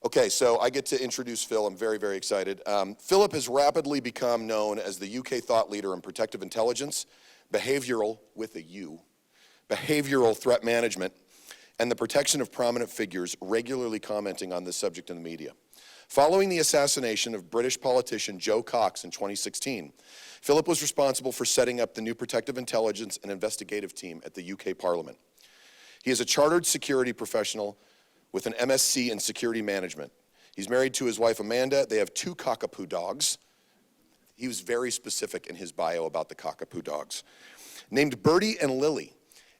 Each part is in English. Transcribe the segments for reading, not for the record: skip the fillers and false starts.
Okay, so I get to introduce Phil. I'm very, very excited. Philip has rapidly become known as the UK thought leader in protective intelligence, behavioral, with a U, behavioral threat management, and the protection of prominent figures, regularly commenting on this subject in the media. Following the assassination of British politician Joe Cox in 2016, Philip was responsible for setting up the new protective intelligence and investigative team at the UK Parliament. He is a chartered security professional with an MSc in security management. He's married to his wife Amanda. They have 2 cockapoo dogs. He was very specific in his bio about the cockapoo dogs, named Birdie and Lily.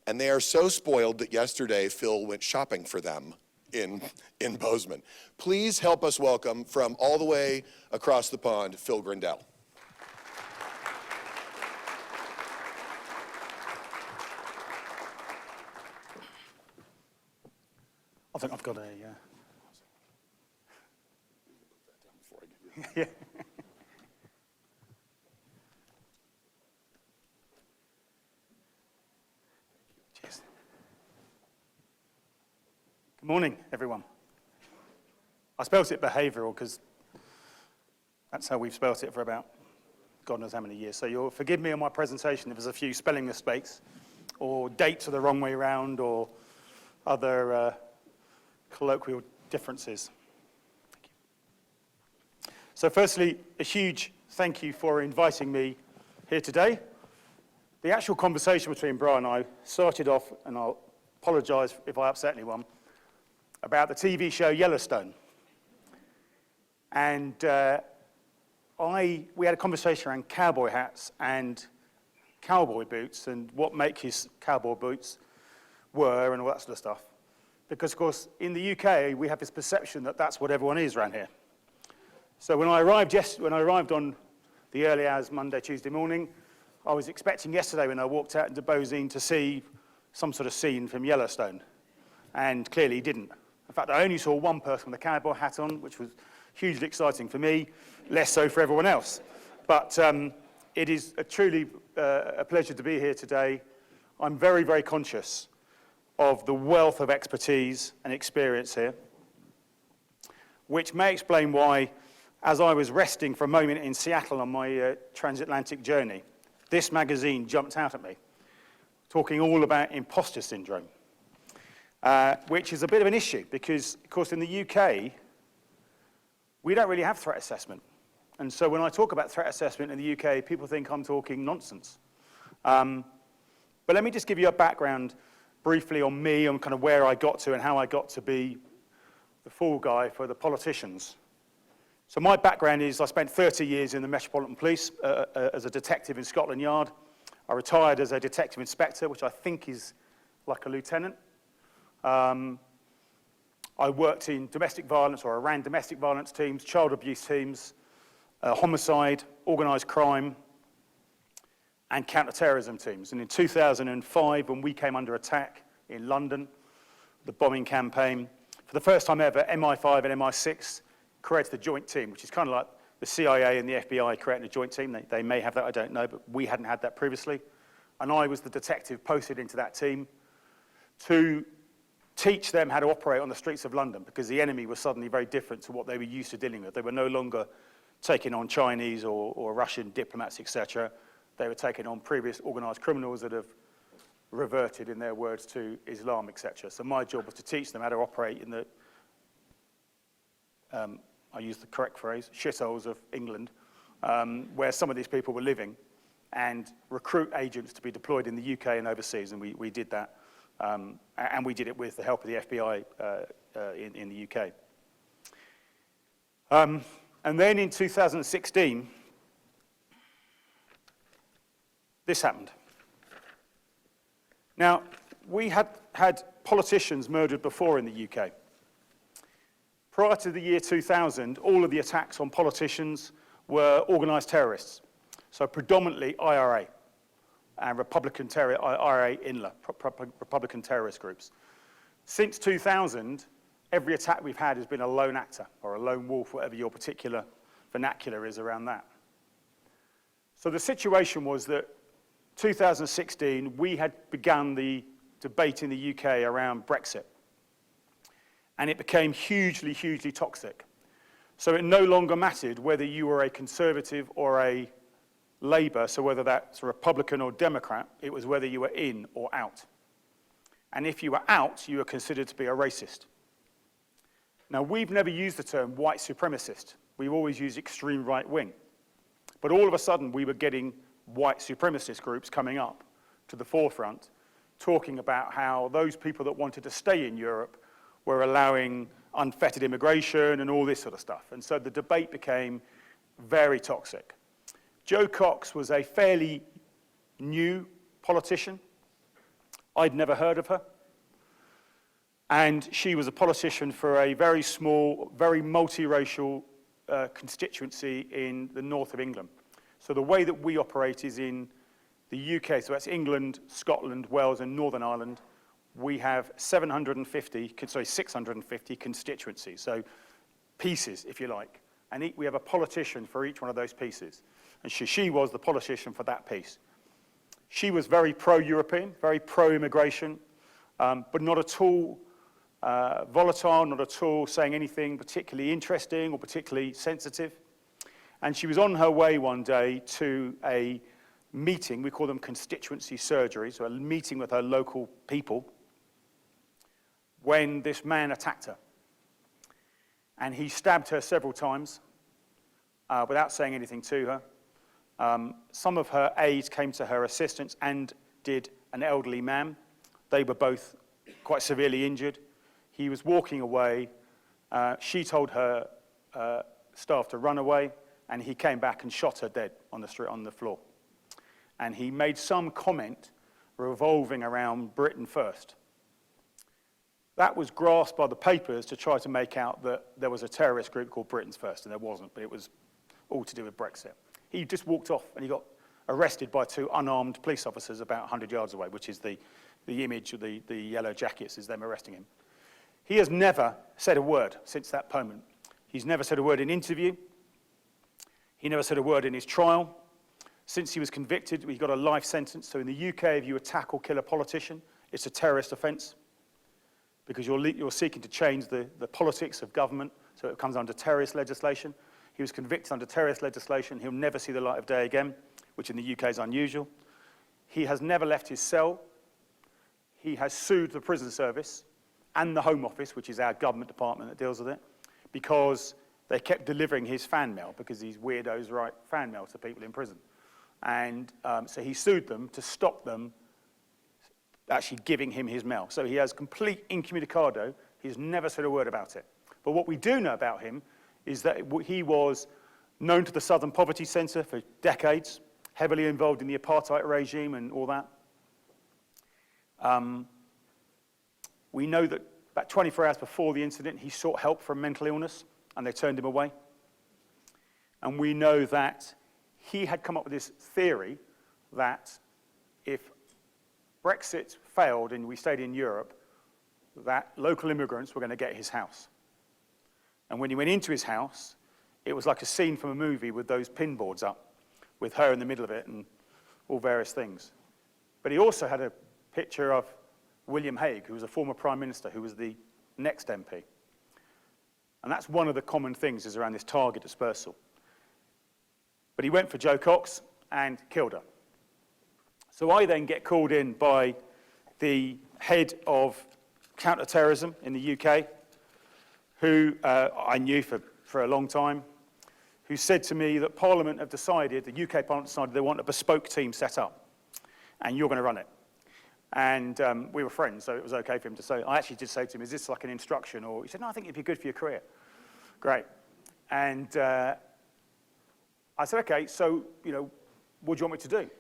And they are so spoiled that yesterday Phil went shopping for them in Boseman. Please help us welcome from all the way across the pond, Phil Grindell. I think I've got a, yeah. Cheers. Good morning, everyone. I spelt it behavioural because that's how we've spelt it for about God knows how many years. So you'll forgive me on my presentation if there's a few spelling mistakes or dates are the wrong way around or other colloquial differences. Thank you. So firstly, a huge thank you for inviting me here today. The actual conversation between Brian and I started off, and I'll apologise if I upset anyone, about the TV show Yellowstone. And we had a conversation around cowboy hats and cowboy boots and what make his cowboy boots were and all that sort of stuff. Because, of course, in the UK, we have this perception that that's what everyone is around here. So when I arrived on the early hours Monday, Tuesday morning, I was expecting yesterday when I walked out into Boseman to see some sort of scene from Yellowstone. And clearly didn't. In fact, I only saw one person with a cowboy hat on, which was hugely exciting for me, less so for everyone else. But it is truly a pleasure to be here today. I'm very, very conscious of the wealth of expertise and experience here, which may explain why, as I was resting for a moment in Seattle on my transatlantic journey, this magazine jumped out at me, talking all about imposter syndrome, which is a bit of an issue because, of course, in the UK, we don't really have threat assessment. And so when I talk about threat assessment in the UK, people think I'm talking nonsense. But let me just give you a background briefly on me, on kind of where I got to and how I got to be the fall guy for the politicians. So my background is I spent 30 years in the Metropolitan Police as a detective in Scotland Yard. I retired as a detective inspector, which I think is like a lieutenant. I worked in domestic violence, or I ran domestic violence teams, child abuse teams, homicide, organised crime, and counter-terrorism teams. And in 2005, when we came under attack in London, the bombing campaign, for the first time ever, MI5 and MI6 created a joint team, which is kind of like the CIA and the FBI creating a joint team. They may have that, I don't know, but we hadn't had that previously. And I was the detective posted into that team to teach them how to operate on the streets of London, because the enemy was suddenly very different to what they were used to dealing with. They were no longer taking on Chinese or Russian diplomats, etc. They were taking on previous organised criminals that have reverted, in their words, to Islam, etc. So my job was to teach them how to operate in the, I use the correct phrase, shitholes of England, where some of these people were living, and recruit agents to be deployed in the UK and overseas, and we did that. And we did it with the help of the FBI in the UK. And then in 2016, this happened. Now, we had politicians murdered before in the UK. Prior to the year 2000, all of the attacks on politicians were organised terrorists, so predominantly IRA and IRA INLA, Republican terrorist groups. Since 2000, every attack we've had has been a lone actor or a lone wolf, whatever your particular vernacular is around that. So the situation was that 2016, we had begun the debate in the UK around Brexit. And it became hugely, hugely toxic. So it no longer mattered whether you were a Conservative or a Labour, so whether that's a Republican or Democrat, it was whether you were in or out. And if you were out, you were considered to be a racist. Now, we've never used the term white supremacist. We've always used extreme right wing. But all of a sudden, we were getting white supremacist groups coming up to the forefront, talking about how those people that wanted to stay in Europe were allowing unfettered immigration and all this sort of stuff. And so the debate became very toxic. Jo Cox was a fairly new politician. I'd never heard of her. And she was a politician for a very small, very multiracial constituency in the north of England. So the way that we operate is in the UK, so that's England, Scotland, Wales, and Northern Ireland. We have 650 constituencies, so pieces, if you like. And we have a politician for each one of those pieces. And she was the politician for that piece. She was very pro-European, very pro-immigration, but not at all volatile, not at all saying anything particularly interesting or particularly sensitive. And she was on her way one day to a meeting, we call them constituency surgery, so a meeting with her local people, when this man attacked her. And he stabbed her several times without saying anything to her. Some of her aides came to her assistance and did an elderly man. They were both quite severely injured. He was walking away. She told her staff to run away, and he came back and shot her dead on the street, on the floor. And he made some comment revolving around Britain first. That was grasped by the papers to try to make out that there was a terrorist group called Britain's First, and there wasn't, but it was all to do with Brexit. He just walked off, and he got arrested by two unarmed police officers about 100 yards away, which is the image of the yellow jackets is them arresting him. He has never said a word since that moment. He's never said a word in interview. He never said a word in his trial. Since he was convicted, he got a life sentence. So in the UK, if you attack or kill a politician, it's a terrorist offence because you're seeking to change the politics of government, so it comes under terrorist legislation. He was convicted under terrorist legislation. He'll never see the light of day again, which in the UK is unusual. He has never left his cell. He has sued the prison service and the Home Office, which is our government department that deals with it, because they kept delivering his fan mail, because these weirdos write fan mail to people in prison. And so he sued them to stop them actually giving him his mail. So he has complete incommunicado. He's never said a word about it. But what we do know about him is that he was known to the Southern Poverty Centre for decades, heavily involved in the apartheid regime and all that. We know that about 24 hours before the incident, he sought help for mental illness, and they turned him away. And we know that he had come up with this theory that if Brexit failed and we stayed in Europe, that local immigrants were going to get his house. And when he went into his house, it was like a scene from a movie with those pinboards up, with her in the middle of it and all various things. But he also had a picture of William Hague, who was a former Prime Minister, who was the next MP. And that's one of the common things is around this target dispersal. But he went for Jo Cox and killed her. So I then get called in by the head of counter-terrorism in the UK, who I knew for a long time, who said to me that Parliament have decided, the UK Parliament decided they want a bespoke team set up, and you're going to run it. And we were friends, so it was okay for him to say. I actually did say to him, is this like an instruction? Or he said, no, I think it'd be good for your career. Great. And I said, okay, so, what do you want me to do?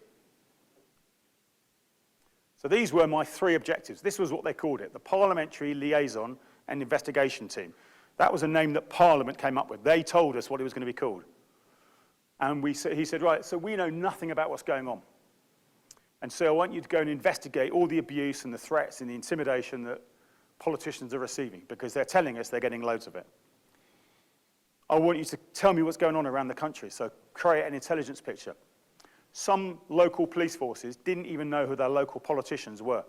So these were my three objectives. This was what they called it, the Parliamentary Liaison and Investigation Team. That was a name that Parliament came up with. They told us what it was going to be called. And he said, right, so we know nothing about what's going on. And so I want you to go and investigate all the abuse and the threats and the intimidation that politicians are receiving, because they're telling us they're getting loads of it. I want you to tell me what's going on around the country, so create an intelligence picture. Some local police forces didn't even know who their local politicians were.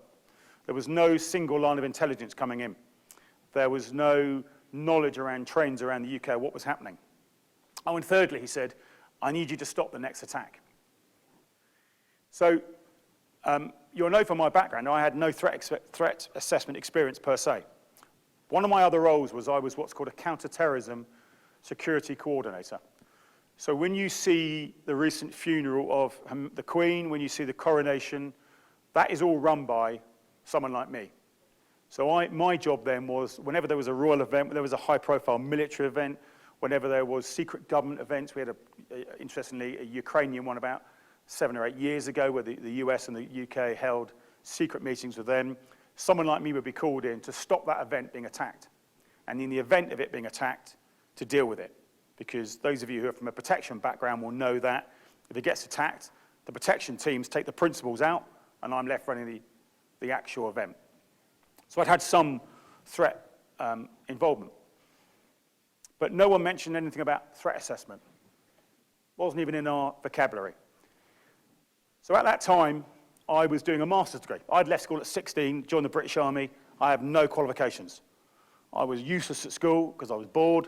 There was no single line of intelligence coming in. There was no knowledge around trends around the UK, what was happening. Oh, and thirdly, he said, I need you to stop the next attack. So you'll know from my background, I had no threat assessment experience per se. One of my other roles was I was what's called a counter-terrorism security coordinator. So when you see the recent funeral of the Queen, when you see the coronation, that is all run by someone like me. So my job then was, whenever there was a royal event, there was a high-profile military event, whenever there was secret government events, we had, interestingly, a Ukrainian one about 7 or 8 years ago where the US and the UK held secret meetings with them. Someone like me would be called in to stop that event being attacked. And in the event of it being attacked, to deal with it. Because those of you who are from a protection background will know that if it gets attacked, the protection teams take the principals out, and I'm left running the actual event. So I'd had some threat involvement. But no one mentioned anything about threat assessment. Wasn't even in our vocabulary. So at that time, I was doing a master's degree. I'd left school at 16, joined the British Army. I have no qualifications. I was useless at school because I was bored,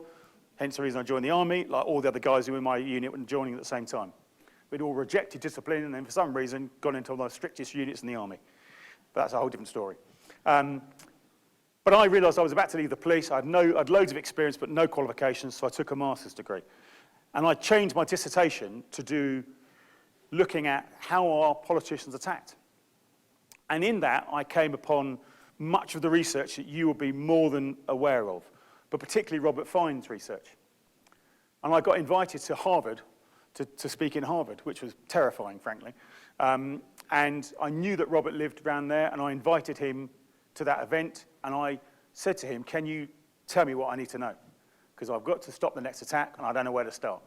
hence the reason I joined the Army, like all the other guys who were in my unit were joining at the same time. We'd all rejected discipline and then for some reason gone into one of the strictest units in the Army. But that's a whole different story. But I realised I was about to leave the police. I had loads of experience but no qualifications, so I took a master's degree. And I changed my dissertation to do looking at how are politicians attacked. And in that, I came upon much of the research that you will be more than aware of, but particularly Robert Fine's research. And I got invited to Harvard to speak in Harvard, which was terrifying, frankly. And I knew that Robert lived around there, and I invited him to that event, and I said to him, can you tell me what I need to know? Because I've got to stop the next attack, and I don't know where to start.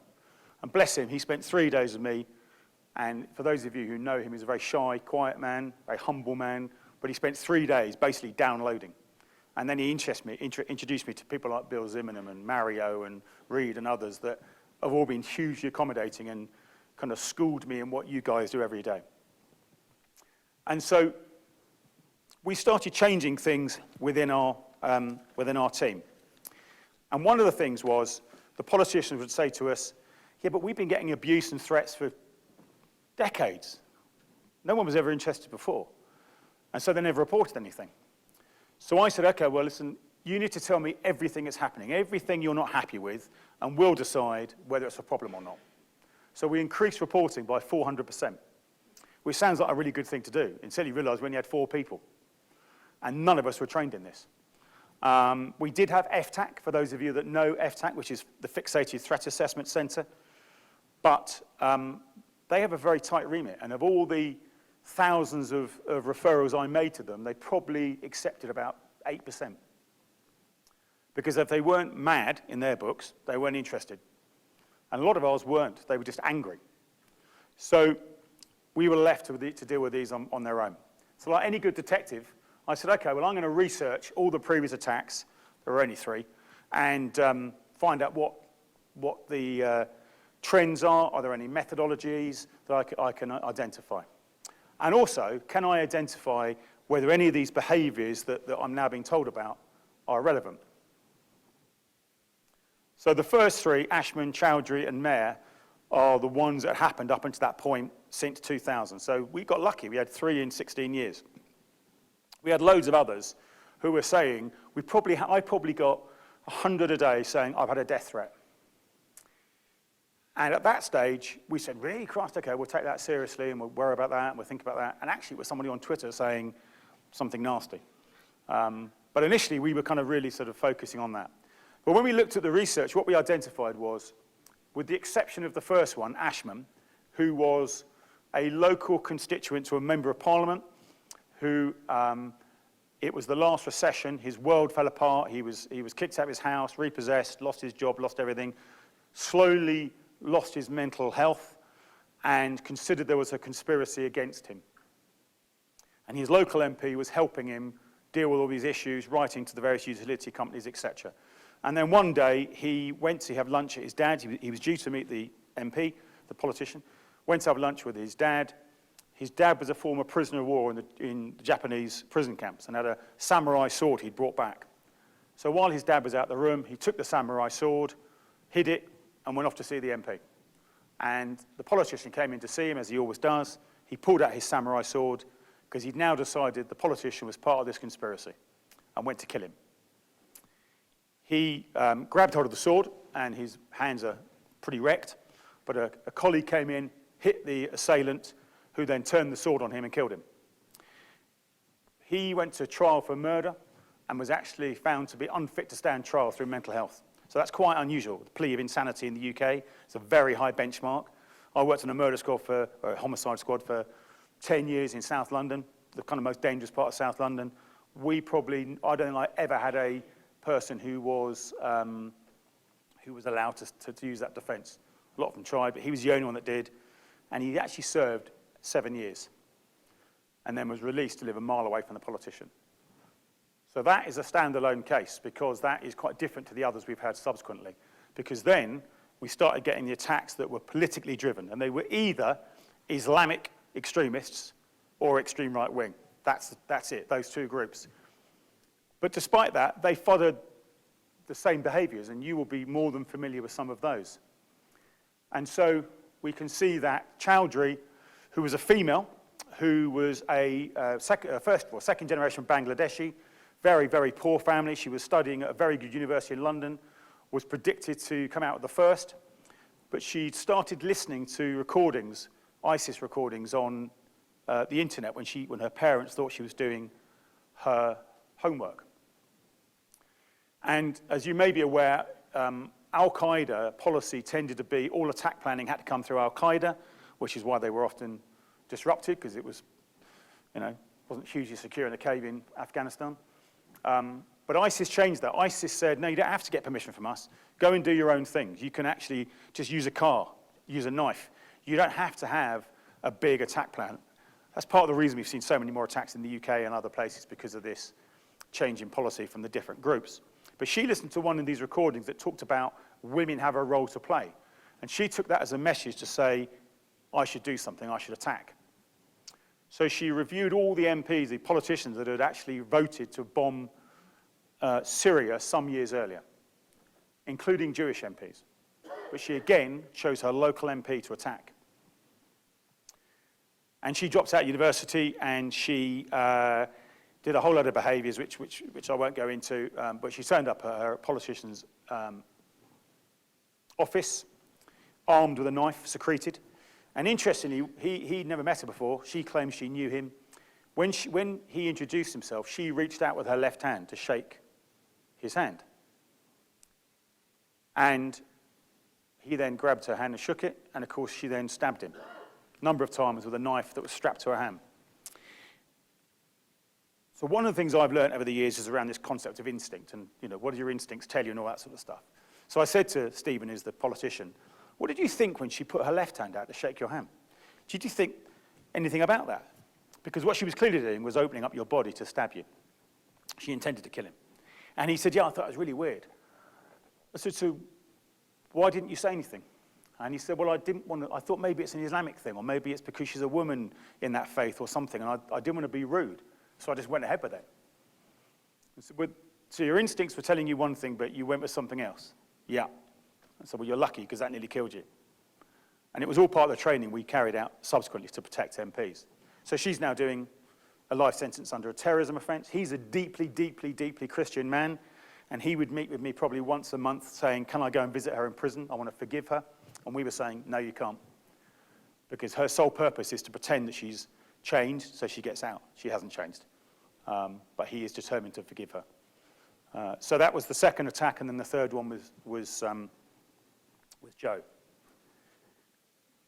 And bless him, he spent 3 days with me, and for those of you who know him, he's a very shy, quiet man, very humble man, but he spent 3 days basically downloading. And then he introduced me to people like Bill Zimmerman and Mario and Reed and others that have all been hugely accommodating and kind of schooled me in what you guys do every day. And so we started changing things within our team. And one of the things was the politicians would say to us, yeah, but we've been getting abuse and threats for decades. No one was ever interested before. And so they never reported anything. So I said, okay, well, listen, you need to tell me everything that's happening, everything you're not happy with, and we'll decide whether it's a problem or not. So we increased reporting by 400%, which sounds like a really good thing to do, until you realize we only had 4 people. And none of us were trained in this. We did have FTAC, for those of you that know FTAC, which is the Fixated Threat Assessment Center. But they have a very tight remit, and of all the thousands of referrals I made to them, they probably accepted about 8%. Because if they weren't mad in their books, they weren't interested. And a lot of ours weren't, they were just angry. So we were left to deal with these on their own. So like any good detective, I said, okay, well, I'm going to research all the previous attacks, there were only 3, and find out what the trends are there any methodologies that I can identify? And also, can I identify whether any of these behaviors that I'm now being told about are relevant? So the first 3, Ashman, Chowdhury, and Mayer, are the ones that happened up until that point since 2000. So we got lucky. We had 3 in 16 years. We had loads of others who were saying, I probably got 100 a day saying, I've had a death threat. And at that stage, we said, really, Christ, okay, we'll take that seriously, and we'll worry about that, and we'll think about that. And actually, it was somebody on Twitter saying something nasty. But initially, we were kind of really sort of focusing on that. But when we looked at the research, what we identified was, with the exception of the first one, Ashman, who was a local constituent to a member of parliament, who, it was the last recession, his world fell apart, he was kicked out of his house, repossessed, lost his job, lost everything, slowly lost his mental health, and considered there was a conspiracy against him. And his local MP was helping him deal with all these issues, writing to the various utility companies, etc. And then one day, he went to have lunch at his dad's. He was due to meet the MP, the politician, went to have lunch with his dad. His dad was a former prisoner of war in the Japanese prison camps and had a samurai sword he'd brought back. So while his dad was out the room, he took the samurai sword, hid it, and went off to see the MP. And the politician came in to see him, as he always does. He pulled out his samurai sword, because he'd now decided the politician was part of this conspiracy, and went to kill him. He grabbed hold of the sword, and his hands are pretty wrecked, but a colleague came in, hit the assailant, who then turned the sword on him and killed him. He went to trial for murder and was actually found to be unfit to stand trial through mental health. So that's quite unusual, the plea of insanity in the UK. It's a very high benchmark. I worked on a murder squad or a homicide squad for 10 years in South London, the kind of most dangerous part of South London. I don't think I ever had a person who was allowed to use that defense. A lot of them tried, but he was the only one that did. And he actually served 7 years and then was released to live a mile away from the politician. So that is a standalone case, because that is quite different to the others we've had subsequently. Because then we started getting the attacks that were politically driven, and they were either Islamic extremists or extreme right wing. That's it, those two groups. But despite that, they followed the same behaviors, and you will be more than familiar with some of those. And so we can see that Chowdhury, who was a female, who was a second generation Bangladeshi, very, very poor family. She was studying at a very good university in London, was predicted to come out with the first, but she started listening to recordings, ISIS recordings on the internet when her parents thought she was doing her homework. And as you may be aware, Al-Qaeda policy tended to be all attack planning had to come through Al-Qaeda, which is why they were often disrupted, because it was, wasn't hugely secure in a cave in Afghanistan. But ISIS changed that. ISIS said, no, you don't have to get permission from us. Go and do your own things. You can actually just use a car, use a knife. You don't have to have a big attack plan. That's part of the reason we've seen so many more attacks in the UK and other places, because of this change in policy from the different groups. But she listened to one of these recordings that talked about women have a role to play. And she took that as a message to say, I should do something, I should attack. So she reviewed all the MPs, the politicians that had actually voted to bomb Syria some years earlier, including Jewish MPs. But she again chose her local MP to attack. And she dropped out of university, and she did a whole lot of behaviors, which I won't go into, but she turned up at her politician's office, armed with a knife, secreted. And interestingly, he'd never met her before. She claims she knew him. When he introduced himself, she reached out with her left hand to shake his hand. And he then grabbed her hand and shook it, and of course she then stabbed him a number of times with a knife that was strapped to her hand. So one of the things I've learned over the years is around this concept of instinct, and what do your instincts tell you and all that sort of stuff. So I said to Stephen, who's the politician, what did you think when she put her left hand out to shake your hand? Did you think anything about that? Because what she was clearly doing was opening up your body to stab you. She intended to kill him. And he said, yeah, I thought it was really weird. I said, so why didn't you say anything? And he said, well, I thought maybe it's an Islamic thing, or maybe it's because she's a woman in that faith or something, and I didn't want to be rude, so I just went ahead with it. I said, so your instincts were telling you one thing, but you went with something else? Yeah. I said, well, you're lucky, because that nearly killed you. And it was all part of the training we carried out subsequently to protect MPs. So she's now doing a life sentence under a terrorism offense. He's a deeply, deeply, deeply Christian man, and he would meet with me probably once a month saying, can I go and visit her in prison? I want to forgive her. And we were saying, no, you can't. Because her sole purpose is to pretend that she's changed so she gets out. She hasn't changed. But he is determined to forgive her. So that was the second attack, and then the third one was Joe.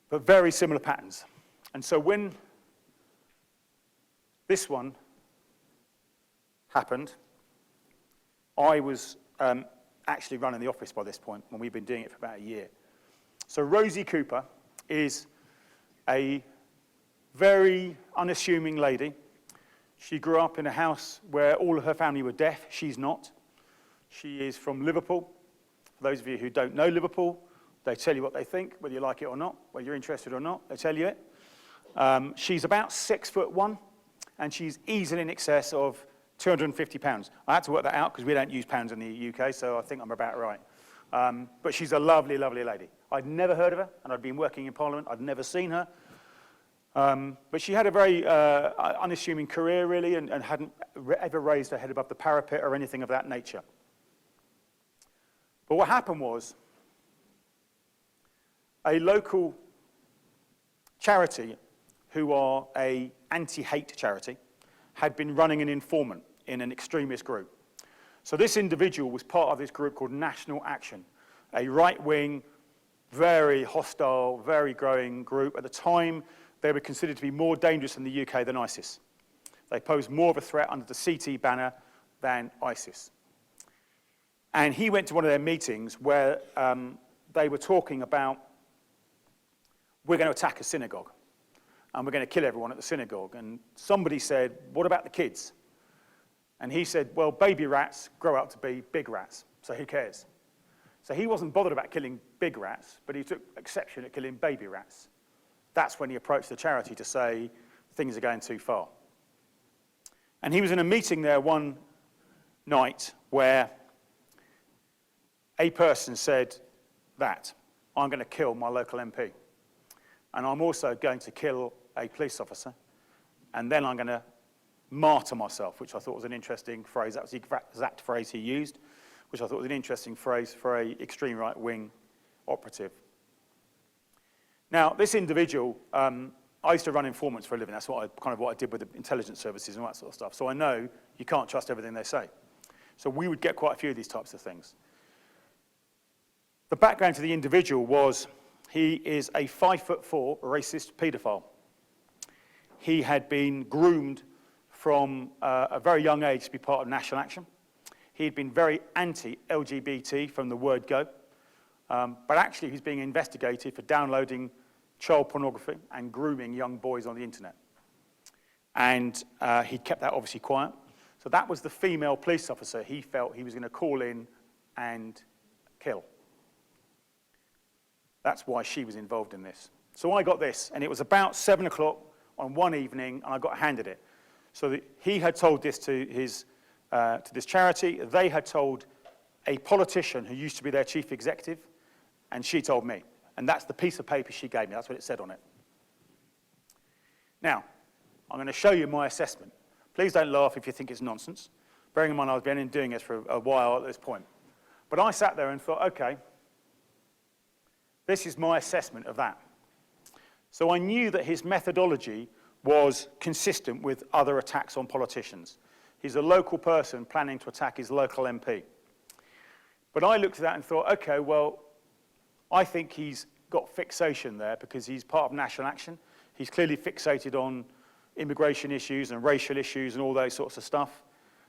But very similar patterns. And so when this one happened, I was actually running the office by this point, when we've been doing it for about a year. So Rosie Cooper is a very unassuming lady. She grew up in a house where all of her family were deaf. She's not. She is from Liverpool. For those of you who don't know Liverpool, they tell you what they think, whether you like it or not, whether you're interested or not, they tell you it. She's about 6'1", and she's easily in excess of £250. I had to work that out because we don't use pounds in the UK, so I think I'm about right. But she's a lovely, lovely lady. I'd never heard of her, and I'd been working in Parliament. I'd never seen her. But she had a very unassuming career, really, and hadn't ever raised her head above the parapet or anything of that nature. But what happened was a local charity, who are an anti-hate charity, had been running an informant in an extremist group. So this individual was part of this group called National Action, a right-wing, very hostile, very growing group. At the time, they were considered to be more dangerous in the UK than ISIS. They posed more of a threat under the CT banner than ISIS. And he went to one of their meetings where they were talking about, we're going to attack a synagogue, and we're going to kill everyone at the synagogue. And somebody said, what about the kids? And he said, well, baby rats grow up to be big rats, so who cares? So he wasn't bothered about killing big rats, but he took exception at killing baby rats. That's when he approached the charity to say, things are going too far. And he was in a meeting there one night where a person said that, I'm going to kill my local MP. And I'm also going to kill a police officer, and then I'm going to martyr myself, which I thought was an interesting phrase. That was the exact phrase he used, which I thought was an interesting phrase for an extreme right-wing operative. Now, this individual, I used to run informants for a living. That's what I did with the intelligence services and all that sort of stuff. So I know you can't trust everything they say. So we would get quite a few of these types of things. The background to the individual was he is a 5'4" racist paedophile. He had been groomed from a very young age to be part of National Action. He had been very anti-LGBT from the word go, but actually he's being investigated for downloading child pornography and grooming young boys on the internet. And he kept that obviously quiet. So that was the female police officer he felt he was going to call in and kill. That's why she was involved in this. So I got this, and it was about 7 o'clock on one evening, and I got handed it. So he had told this to this charity. They had told a politician who used to be their chief executive, and she told me. And that's the piece of paper she gave me. That's what it said on it. Now, I'm going to show you my assessment. Please don't laugh if you think it's nonsense. Bearing in mind I've been doing this for a while at this point. But I sat there and thought, okay, this is my assessment of that. So I knew that his methodology was consistent with other attacks on politicians. He's a local person planning to attack his local MP. But I looked at that and thought, okay, well, I think he's got fixation there because he's part of National Action. He's clearly fixated on immigration issues and racial issues and all those sorts of stuff.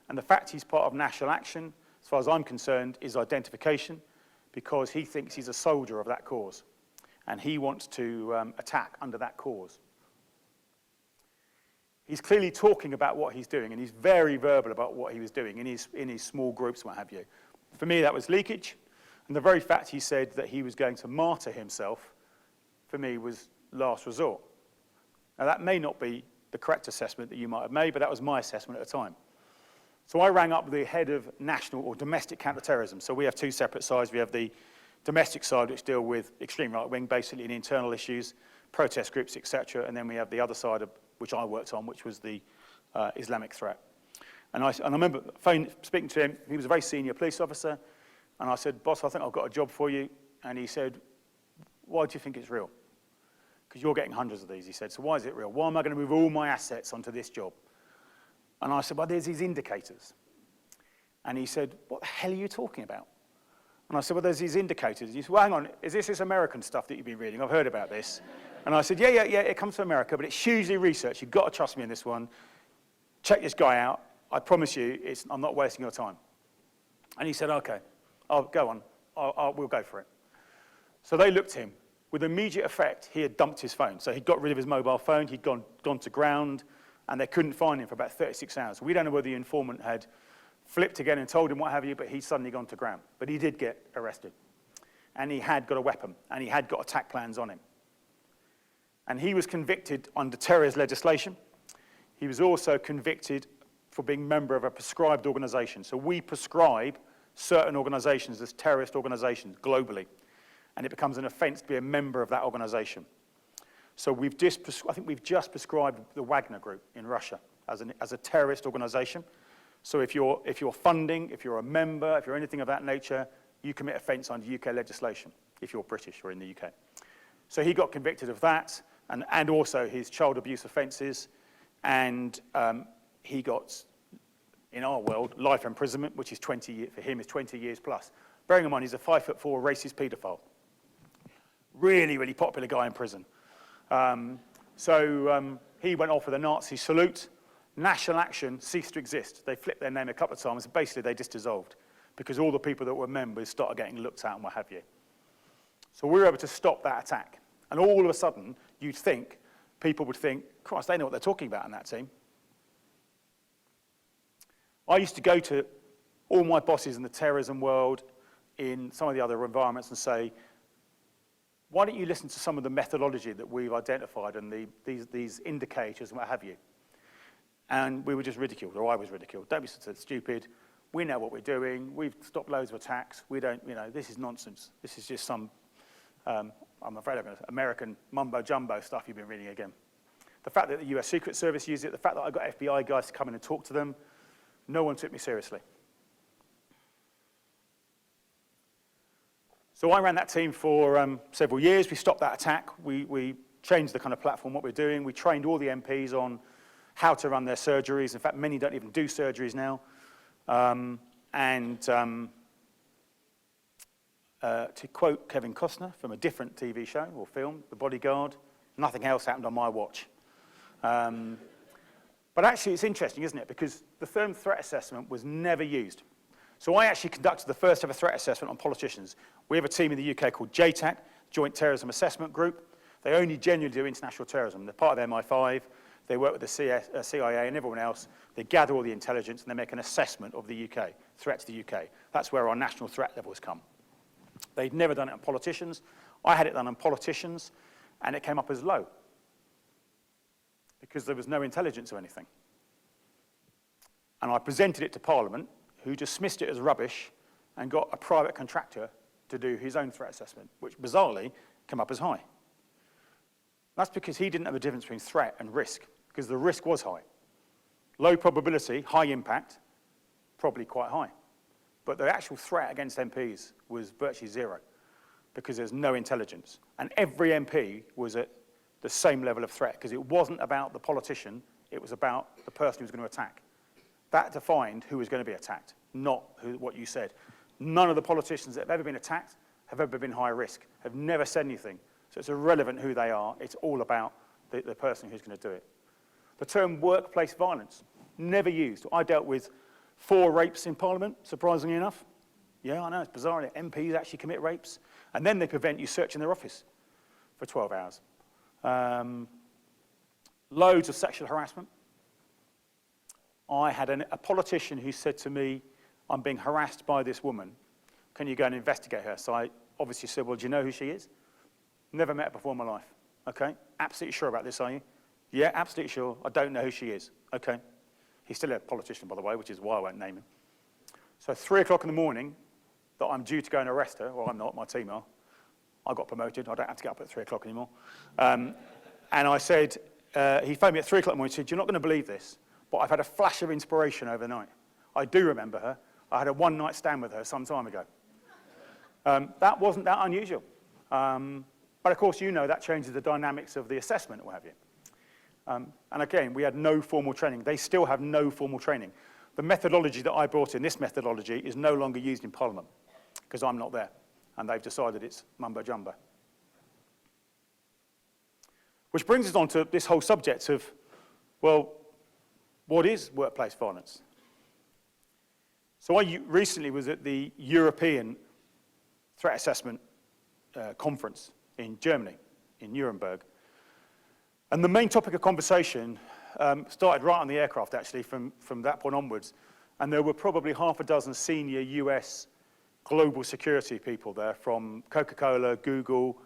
And the fact he's part of National Action, as far as I'm concerned, is identification, because he thinks he's a soldier of that cause, and he wants to attack under that cause. He's clearly talking about what he's doing, and he's very verbal about what he was doing in his small groups, what have you. For me, that was leakage, and the very fact he said that he was going to martyr himself, for me, was last resort. Now, that may not be the correct assessment that you might have made, but that was my assessment at the time. So I rang up the head of national or domestic counterterrorism. So we have two separate sides. We have the domestic side, which deal with extreme right-wing, basically in internal issues, protest groups, etc. And then we have the other side, which I worked on, which was the Islamic threat. And I remember speaking to him. He was a very senior police officer. And I said, boss, I think I've got a job for you. And he said, why do you think it's real? Because you're getting hundreds of these, he said. So why is it real? Why am I going to move all my assets onto this job? And I said, well, there's these indicators. And he said, what the hell are you talking about? And I said, well, there's these indicators. He said, well, hang on, is this American stuff that you've been reading? I've heard about this. And I said, yeah, it comes from America, but it's hugely researched. You've got to trust me in this one. Check this guy out. I promise you, I'm not wasting your time. And he said, okay, I'll go on. We'll go for it. So they looked at him. With immediate effect, he had dumped his phone. So he'd got rid of his mobile phone. He'd gone to ground. And they couldn't find him for about 36 hours. We don't know whether the informant had flipped again and told him what have you, but he'd suddenly gone to ground. But he did get arrested. And he had got a weapon, and he had got attack plans on him. And he was convicted under terrorist legislation. He was also convicted for being a member of a prescribed organization. So we prescribe certain organizations as terrorist organizations globally, and it becomes an offense to be a member of that organization. So I think we've just prescribed the Wagner Group in Russia as a terrorist organization. So if you're funding, if you're a member, if you're anything of that nature, you commit offence under UK legislation, if you're British or in the UK. So he got convicted of that, and also his child abuse offences, and he got, in our world, life imprisonment, which is 20 years, for him is 20 years plus. Bearing in mind, he's a 5'4" racist paedophile. Really, really popular guy in prison. He went off with a Nazi salute. National Action ceased to exist. They flipped their name a couple of times, and basically they just dissolved because all the people that were members started getting looked at and what have you. So we were able to stop that attack. And all of a sudden, people would think, Christ, they know what they're talking about in that team. I used to go to all my bosses in the terrorism world, in some of the other environments, and say, why don't you listen to some of the methodology that we've identified and these indicators and what have you? And we were just ridiculed, or I was ridiculed. Don't be so stupid. We know what we're doing. We've stopped loads of attacks. We don't, this is nonsense. This is just some, I'm afraid American mumbo-jumbo stuff you've been reading again. The fact that the US Secret Service used it, the fact that I got FBI guys to come in and talk to them, no one took me seriously. So I ran that team for several years. We stopped that attack. We changed the kind of platform, what we're doing. We trained all the MPs on how to run their surgeries. In fact, many don't even do surgeries now. To quote Kevin Costner from a different TV show or film, The Bodyguard, nothing else happened on my watch. But actually, it's interesting, isn't it? Because the term threat assessment was never used. So I actually conducted the first ever threat assessment on politicians. We have a team in the UK called JTAC, Joint Terrorism Assessment Group. They only genuinely do international terrorism. They're part of MI5. They work with the CIA and everyone else. They gather all the intelligence and they make an assessment of the UK, threat to the UK. That's where our national threat levels come. They'd never done it on politicians. I had it done on politicians, and it came up as low because there was no intelligence or anything. And I presented it to Parliament, who dismissed it as rubbish and got a private contractor to do his own threat assessment, which bizarrely came up as high. That's because he didn't know the difference between threat and risk, because the risk was high. Low probability, high impact, probably quite high. But the actual threat against MPs was virtually zero, because there's no intelligence. And every MP was at the same level of threat, because it wasn't about the politician, it was about the person who was going to attack. That defined who was going to be attacked, not what you said. None of the politicians that have ever been attacked have ever been high risk, have never said anything. So it's irrelevant who they are. It's all about the person who's going to do it. The term workplace violence, never used. I dealt with 4 rapes in Parliament, surprisingly enough. Yeah, I know, it's bizarre that MPs actually commit rapes. And then they prevent you searching their office for 12 hours. Loads of sexual harassment. I had a politician who said to me, I'm being harassed by this woman. Can you go and investigate her? So I obviously said, well, do you know who she is? Never met her before in my life. Okay, absolutely sure about this, are you? Yeah, absolutely sure. I don't know who she is. Okay. He's still a politician, by the way, which is why I won't name him. So 3 o'clock in the morning, that I'm due to go and arrest her, or I'm not, my team are. I got promoted. I don't have to get up at 3 o'clock anymore. And I said, he phoned me at 3 o'clock in the morning and said, you're not going to believe this, but I've had a flash of inspiration overnight. I do remember her. I had a one-night stand with her some time ago. That wasn't that unusual. But of course, you know that changes the dynamics of the assessment, what have you. And again, we had no formal training. They still have no formal training. The methodology that I brought in, this methodology, is no longer used in Parliament because I'm not there, and they've decided it's mumbo-jumbo. Which brings us on to this whole subject of, well, what is workplace violence? So I recently was at the European Threat Assessment Conference in Germany, in Nuremberg. And the main topic of conversation started right on the aircraft, actually, from that point onwards. And there were probably half a dozen senior US global security people there from Coca-Cola, Google,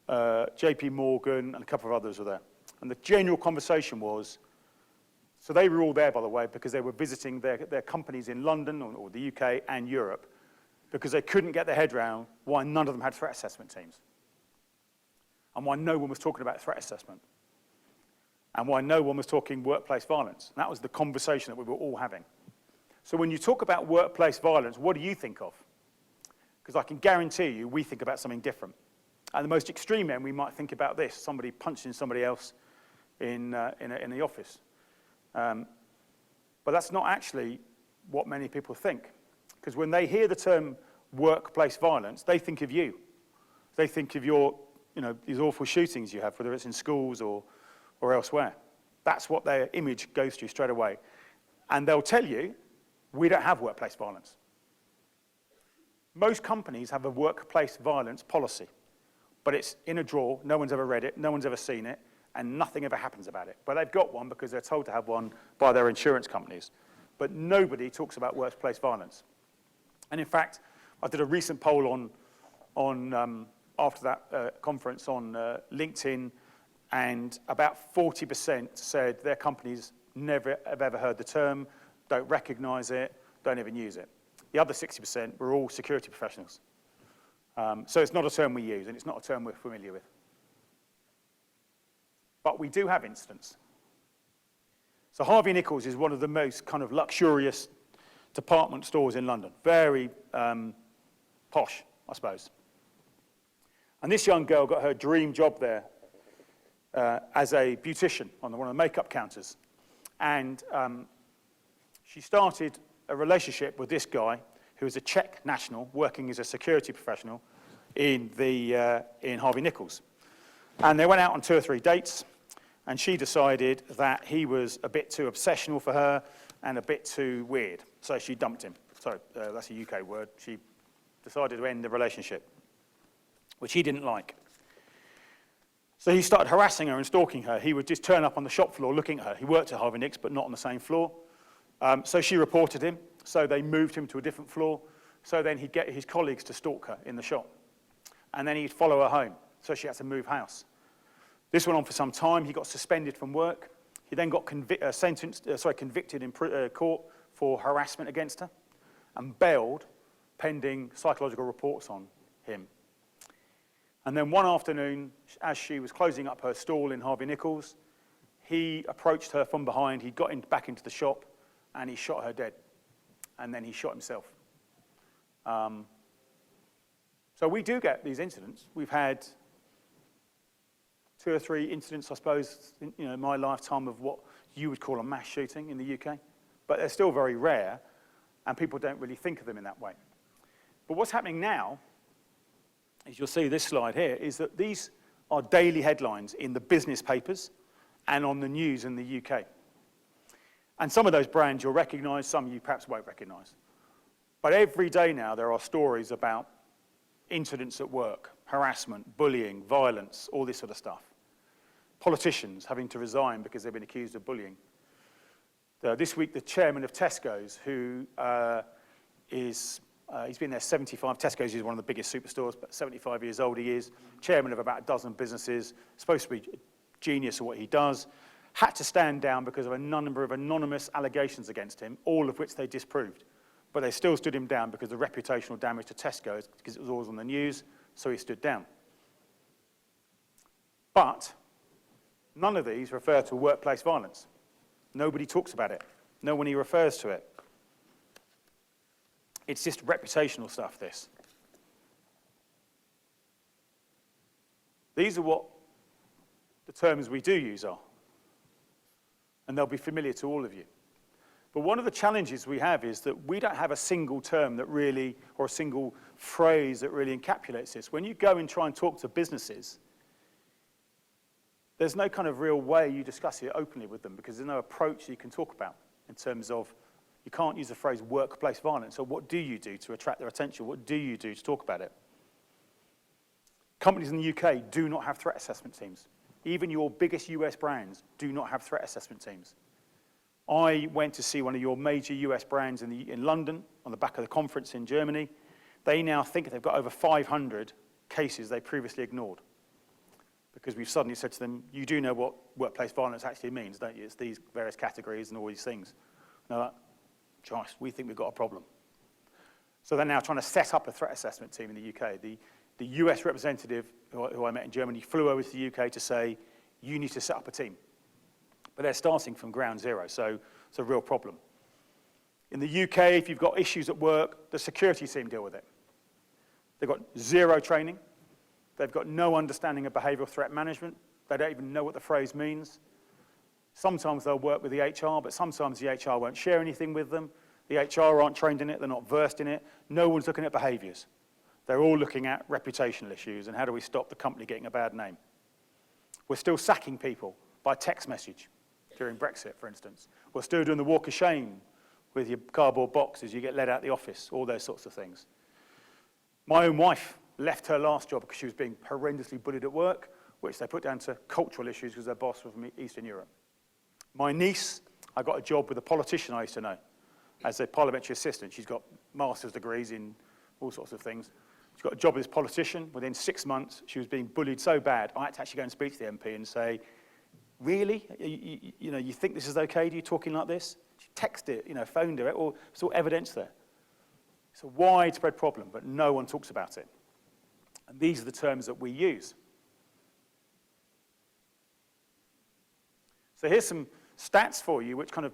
JP Morgan, and a couple of others were there. And the general conversation was, So they were all there, by the way, because they were visiting their companies in London or the UK and Europe, because they couldn't get their head around why none of them had threat assessment teams, and why no one was talking about threat assessment, and why no one was talking workplace violence. And that was the conversation that we were all having. So when you talk about workplace violence, what do you think of? Because I can guarantee you we think about something different. At the most extreme end, we might think about this, somebody punching somebody else in the office. But that's not actually what many people think. Because when they hear the term workplace violence, they think of you. They think of your, these awful shootings you have, whether it's in schools or elsewhere. That's what their image goes to straight away. And they'll tell you, we don't have workplace violence. Most companies have a workplace violence policy, but it's in a drawer, no one's ever read it, no one's ever seen it, and nothing ever happens about it. But they've got one because they're told to have one by their insurance companies. But nobody talks about workplace violence. And in fact, I did a recent poll after that conference on LinkedIn, and about 40% said their companies never have ever heard the term, don't recognize it, don't even use it. The other 60% were all security professionals. So it's not a term we use, and it's not a term we're familiar with. But we do have incidents. So Harvey Nichols is one of the most kind of luxurious department stores in London. Very posh, I suppose. And this young girl got her dream job there as a beautician on one of the makeup counters. And she started a relationship with this guy who was a Czech national working as a security professional in Harvey Nichols. And they went out on 2 or 3 dates, and she decided that he was a bit too obsessional for her and a bit too weird. So she dumped him. Sorry, that's a UK word. She decided to end the relationship, which he didn't like. So he started harassing her and stalking her. He would just turn up on the shop floor looking at her. He worked at Harvey Nichols, but not on the same floor. So she reported him. So they moved him to a different floor. So then he'd get his colleagues to stalk her in the shop. And then he'd follow her home. So she had to move house. This went on for some time. He got suspended from work. He then got convicted in court for harassment against her and bailed pending psychological reports on him. And then one afternoon, as she was closing up her stall in Harvey Nichols, he approached her from behind. He got back into the shop, and he shot her dead. And then he shot himself. So we do get these incidents. We've had 2 or 3 incidents, I suppose, in my lifetime of what you would call a mass shooting in the UK. But they're still very rare, and people don't really think of them in that way. But what's happening now, as you'll see this slide here, is that these are daily headlines in the business papers and on the news in the UK. And some of those brands you'll recognize, some you perhaps won't recognize. But every day now there are stories about incidents at work, harassment, bullying, violence, all this sort of stuff. Politicians having to resign because they've been accused of bullying. This week, the chairman of Tesco's, who he's been there 75, Tesco's is one of the biggest superstores, but 75 years old he is, chairman of about a dozen businesses, supposed to be a genius at what he does, had to stand down because of a number of anonymous allegations against him, all of which they disproved. But they still stood him down because of the reputational damage to Tesco's, because it was always on the news, so he stood down. But none of these refer to workplace violence. Nobody talks about it. No one refers to it. It's just reputational stuff, this. These are what the terms we do use are. And they'll be familiar to all of you. But one of the challenges we have is that we don't have a single term that really, or a single phrase that really encapsulates this. When you go and try and talk to businesses, there's no kind of real way you discuss it openly with them because there's no approach you can talk about in terms of, you can't use the phrase workplace violence. So what do you do to attract their attention? What do you do to talk about it? Companies in the UK do not have threat assessment teams. Even your biggest US brands do not have threat assessment teams. I went to see one of your major US brands in London on the back of the conference in Germany. They now think they've got over 500 cases they previously ignored because we've suddenly said to them, you do know what workplace violence actually means, don't you? It's these various categories and all these things. And they're like, Josh, we think we've got a problem. So they're now trying to set up a threat assessment team in the UK. The US representative who I met in Germany flew over to the UK to say, you need to set up a team. But they're starting from ground zero, so it's a real problem. In the UK, if you've got issues at work, the security team deal with it. They've got zero training. They've got no understanding of behavioral threat management. They don't even know what the phrase means. Sometimes they'll work with the HR, but sometimes the HR won't share anything with them. The HR aren't trained in it, they're not versed in it. No one's looking at behaviors. They're all looking at reputational issues and how do we stop the company getting a bad name. We're still sacking people by text message during Brexit, for instance. We're still doing the walk of shame with your cardboard box as you get let out the office, all those sorts of things. My own wife left her last job because she was being horrendously bullied at work, which they put down to cultural issues because their boss was from Eastern Europe. My niece, I got a job with a politician I used to know as a parliamentary assistant. She's got master's degrees in all sorts of things. She got a job with this politician. Within 6 months, she was being bullied so bad, I had to actually go and speak to the MP and say, really? You think this is okay? Are you talking like this? She texted it, phoned her, it's all evidence there. It's a widespread problem, but no one talks about it. And these are the terms that we use. So here's some stats for you which kind of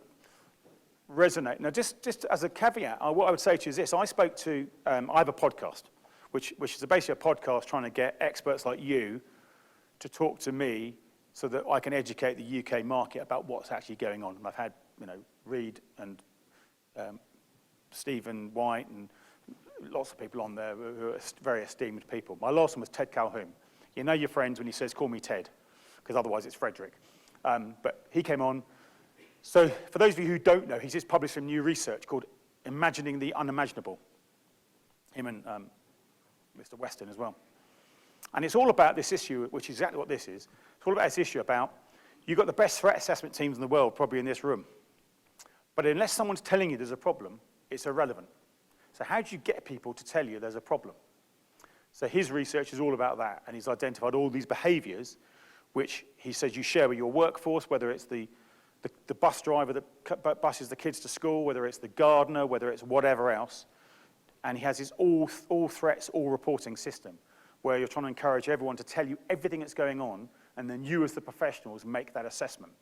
resonate. Now, just as a caveat, what I would say to you is this. I spoke to, I have a podcast, which is basically a podcast trying to get experts like you to talk to me so that I can educate the UK market about what's actually going on. And I've had, Reed and Stephen White and lots of people on there who are very esteemed people. My last one was Ted Calhoun. You know your friends when he says, call me Ted, because otherwise it's Frederick. But he came on. So for those of you who don't know, he's just published some new research called Imagining the Unimaginable. Him and Mr. Weston as well. And it's all about this issue, which is exactly what this is. It's all about this issue about, you've got the best threat assessment teams in the world, probably in this room. But unless someone's telling you there's a problem, it's irrelevant. So how do you get people to tell you there's a problem? So his research is all about that, and he's identified all these behaviors which he says you share with your workforce, whether it's the bus driver that buses the kids to school, whether it's the gardener, whether it's whatever else. And he has his all threats, all reporting system, where you're trying to encourage everyone to tell you everything that's going on, and then you as the professionals make that assessment.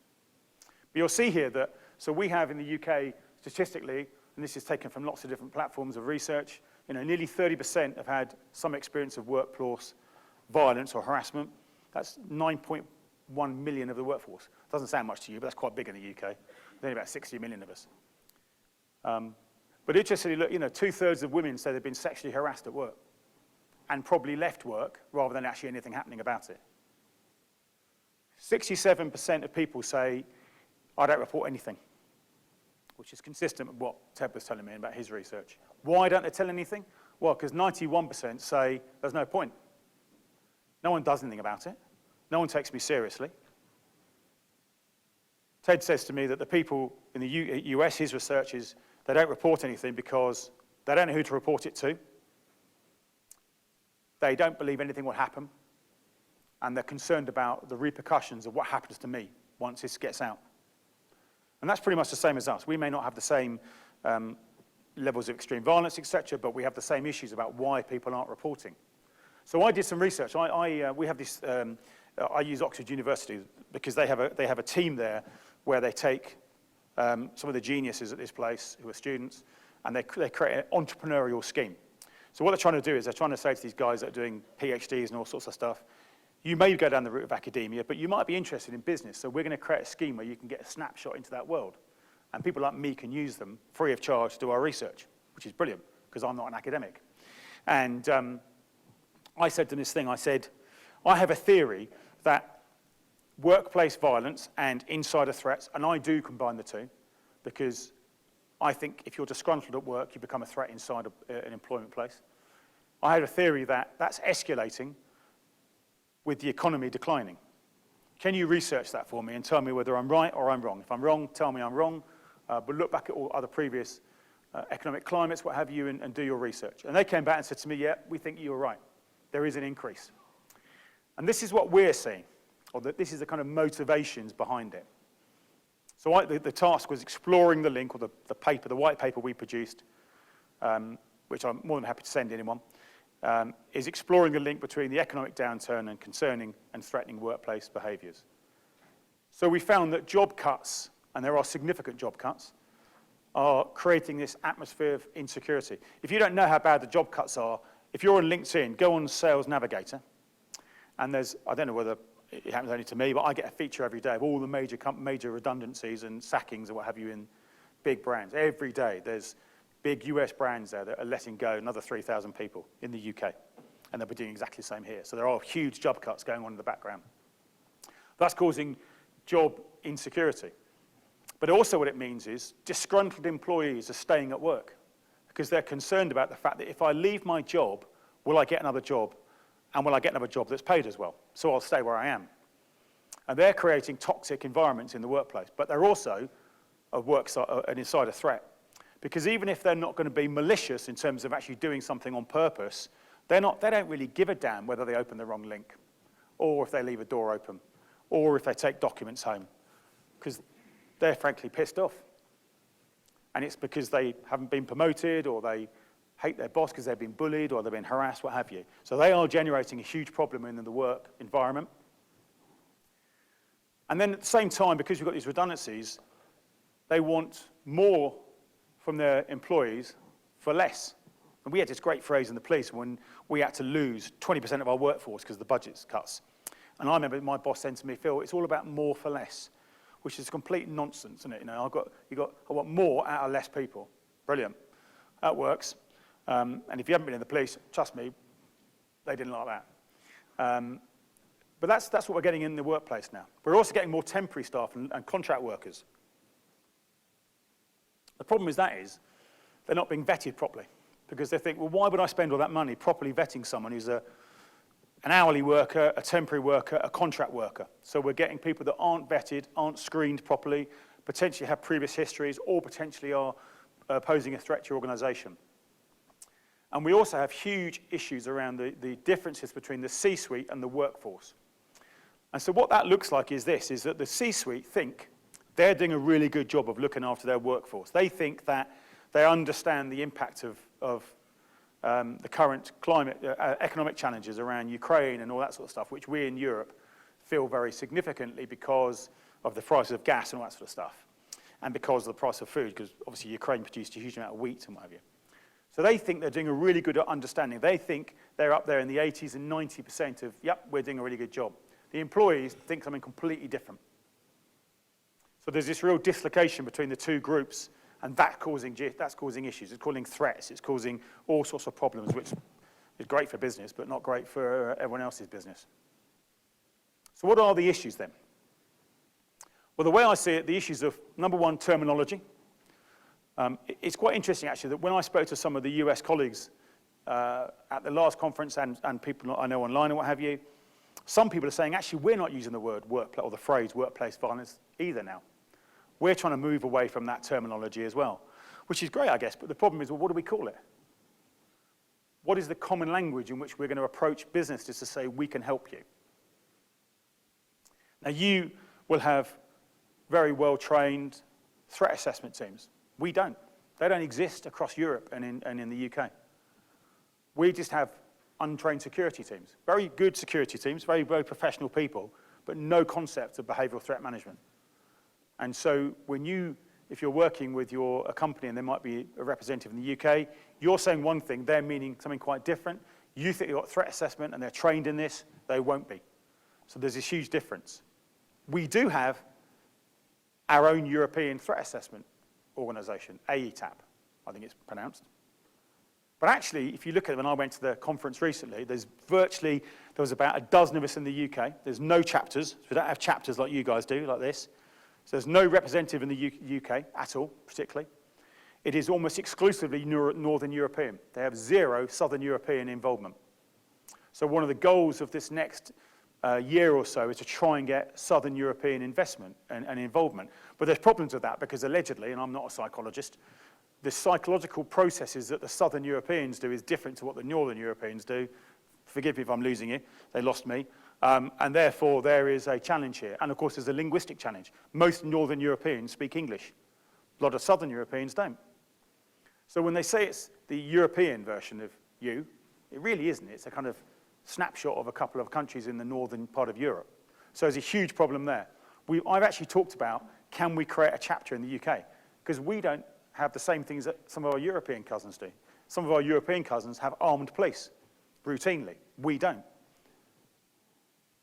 But you'll see here that, so we have in the UK, statistically, and this is taken from lots of different platforms of research, nearly 30% have had some experience of workplace violence or harassment. That's 9.1 million of the workforce. Doesn't sound much to you, but that's quite big in the UK. There's only about 60 million of us. But interestingly, look, 2/3 of women say they've been sexually harassed at work and probably left work rather than actually anything happening about it. 67% of people say, I don't report anything, which is consistent with what Ted was telling me about his research. Why don't they tell anything? Well, because 91% say there's no point. No one does anything about it. No one takes me seriously. Ted says to me that the people in the US, his research is, they don't report anything because they don't know who to report it to. They don't believe anything will happen. And they're concerned about the repercussions of what happens to me once this gets out. And that's pretty much the same as us. We may not have the same levels of extreme violence, etc., but we have the same issues about why people aren't reporting. So I did some research. We have this. I use Oxford University because they have a team there where they take some of the geniuses at this place who are students, and they create an entrepreneurial scheme. So what they're trying to do is they're trying to say to these guys that are doing PhDs and all sorts of stuff, you may go down the route of academia, but you might be interested in business. So we're going to create a scheme where you can get a snapshot into that world, and people like me can use them free of charge to do our research, which is brilliant because I'm not an academic. And I said to them this thing, I said, I have a theory that workplace violence and insider threats, and I do combine the two, because I think if you're disgruntled at work, you become a threat inside an employment place. I have a theory that that's escalating with the economy declining. Can you research that for me and tell me whether I'm right or I'm wrong? If I'm wrong, tell me I'm wrong, but look back at all other previous economic climates, what have you, and do your research. And they came back and said to me, yeah, we think you were right. There is an increase. And this is what we're seeing. or that this is the kind of motivations behind it. So the task was exploring the link, or the white paper we produced, which I'm more than happy to send anyone, is exploring the link between the economic downturn and concerning and threatening workplace behaviors. So we found that job cuts, and there are significant job cuts, are creating this atmosphere of insecurity. If you don't know how bad the job cuts are, if you're on LinkedIn, go on Sales Navigator, and I don't know whether it happens only to me, but I get a feature every day of all the major redundancies and sackings and what have you in big brands. Every day there's big US brands there that are letting go another 3,000 people in the UK, and they'll be doing exactly the same here. So there are huge job cuts going on in the background. That's causing job insecurity. But also what it means is disgruntled employees are staying at work because they're concerned about the fact that if I leave my job, will I get another job? And will I get another job that's paid as well? So I'll stay where I am. And they're creating toxic environments in the workplace, but they're also an insider threat. Because even if they're not going to be malicious in terms of actually doing something on purpose, they don't really give a damn whether they open the wrong link, or if they leave a door open, or if they take documents home, because they're frankly pissed off. And it's because they haven't been promoted, or they hate their boss because they've been bullied, or they've been harassed, what have you. So they are generating a huge problem in the work environment. And then at the same time, because we've got these redundancies, they want more from their employees for less. And we had this great phrase in the police when we had to lose 20% of our workforce because of the budget's cuts. And I remember my boss saying to me, Phil, it's all about more for less, which is complete nonsense, isn't it? You know, I want more out of less people. Brilliant. That works. And if you haven't been in the police, trust me, they didn't like that. But that's what we're getting in the workplace now. We're also getting more temporary staff and contract workers. The problem is they're not being vetted properly, because they think, well, why would I spend all that money properly vetting someone who's an hourly worker, a temporary worker, a contract worker? So we're getting people that aren't vetted, aren't screened properly, potentially have previous histories, or potentially are posing a threat to your organization. And we also have huge issues around the differences between the C-suite and the workforce. And so what that looks like is that the C-suite think they're doing a really good job of looking after their workforce. They think that they understand the impact of the current climate, economic challenges around Ukraine and all that sort of stuff, which we in Europe feel very significantly because of the price of gas and all that sort of stuff, and because of the price of food, because obviously Ukraine produced a huge amount of wheat and what have you. So they think they're doing a really good understanding. They think they're up there in the 80s and 90% of, yep, we're doing a really good job. The employees think something completely different. So there's this real dislocation between the two groups, and that's causing issues. It's causing threats. It's causing all sorts of problems, which is great for business, but not great for everyone else's business. So what are the issues then? Well, the way I see it, the issues of, number one, terminology. It's quite interesting, actually, that when I spoke to some of the US colleagues at the last conference and people I know online and what have you, some people are saying, actually, we're not using the word workplace or the phrase workplace violence either now. We're trying to move away from that terminology as well, which is great, I guess, but the problem is, well, what do we call it? What is the common language in which we're going to approach businesses to say, we can help you? Now, you will have very well-trained threat assessment teams. We don't. They don't exist across Europe and in the UK. We just have untrained security teams. Very good security teams, very, very professional people, but no concept of behavioral threat management. And so if you're working with a company and there might be a representative in the UK, you're saying one thing, they're meaning something quite different. You think you've got threat assessment and they're trained in this, they won't be. So there's this huge difference. We do have our own European threat assessment organization, AETAP, I think it's pronounced. But actually, if you look at it, when I went to the conference recently, there was about a dozen of us in the UK. There's no chapters. So we don't have chapters like you guys do, like this. So there's no representative in the UK at all, particularly. It is almost exclusively Northern European. They have zero Southern European involvement. So one of the goals of this next year or so is to try and get Southern European investment and involvement. But there's problems with that because allegedly, and I'm not a psychologist, the psychological processes that the Southern Europeans do is different to what the Northern Europeans do forgive me if I'm losing you, they lost me. And therefore, there is a challenge here. And of course, there's a linguistic challenge. Most Northern Europeans speak English. A lot of Southern Europeans don't. So when they say it's the European version of you, it really isn't. It's a kind of snapshot of a couple of countries in the northern part of Europe. So there's a huge problem there. I've actually talked about, can we create a chapter in the UK? Because we don't have the same things that some of our European cousins do. Some of our European cousins have armed police, routinely. We don't.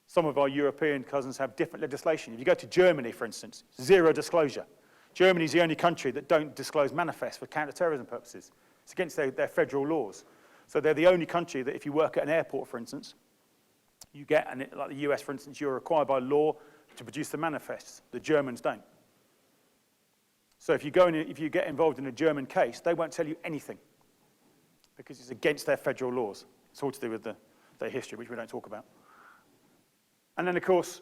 Some of our European cousins have different legislation. If you go to Germany, for instance, zero disclosure. Germany's the only country that don't disclose manifests for counter-terrorism purposes. It's against their federal laws. So they're the only country that if you work at an airport, for instance, you get, and like the US, for instance, you're required by law to produce the manifests. The Germans don't. So if you get involved in a German case, they won't tell you anything because it's against their federal laws. It's all to do with their history, which we don't talk about. And then, of course,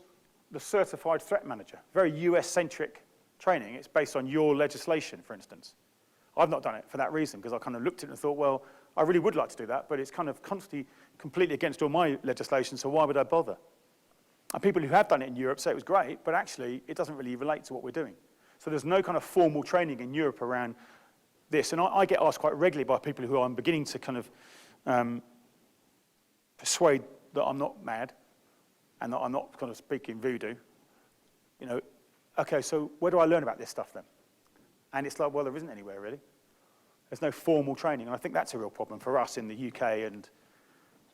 the certified threat manager, very US-centric training. It's based on your legislation, for instance. I've not done it for that reason, because I kind of looked at it and thought, well, I really would like to do that, but it's kind of constantly, completely against all my legislation, so why would I bother? And people who have done it in Europe say it was great, but actually, it doesn't really relate to what we're doing. So there's no kind of formal training in Europe around this. And I get asked quite regularly by people who I'm beginning to kind of persuade that I'm not mad, and that I'm not kind of speaking voodoo, you know, okay, so where do I learn about this stuff then? And it's like, well, there isn't anywhere really. There's no formal training, and I think that's a real problem for us in the UK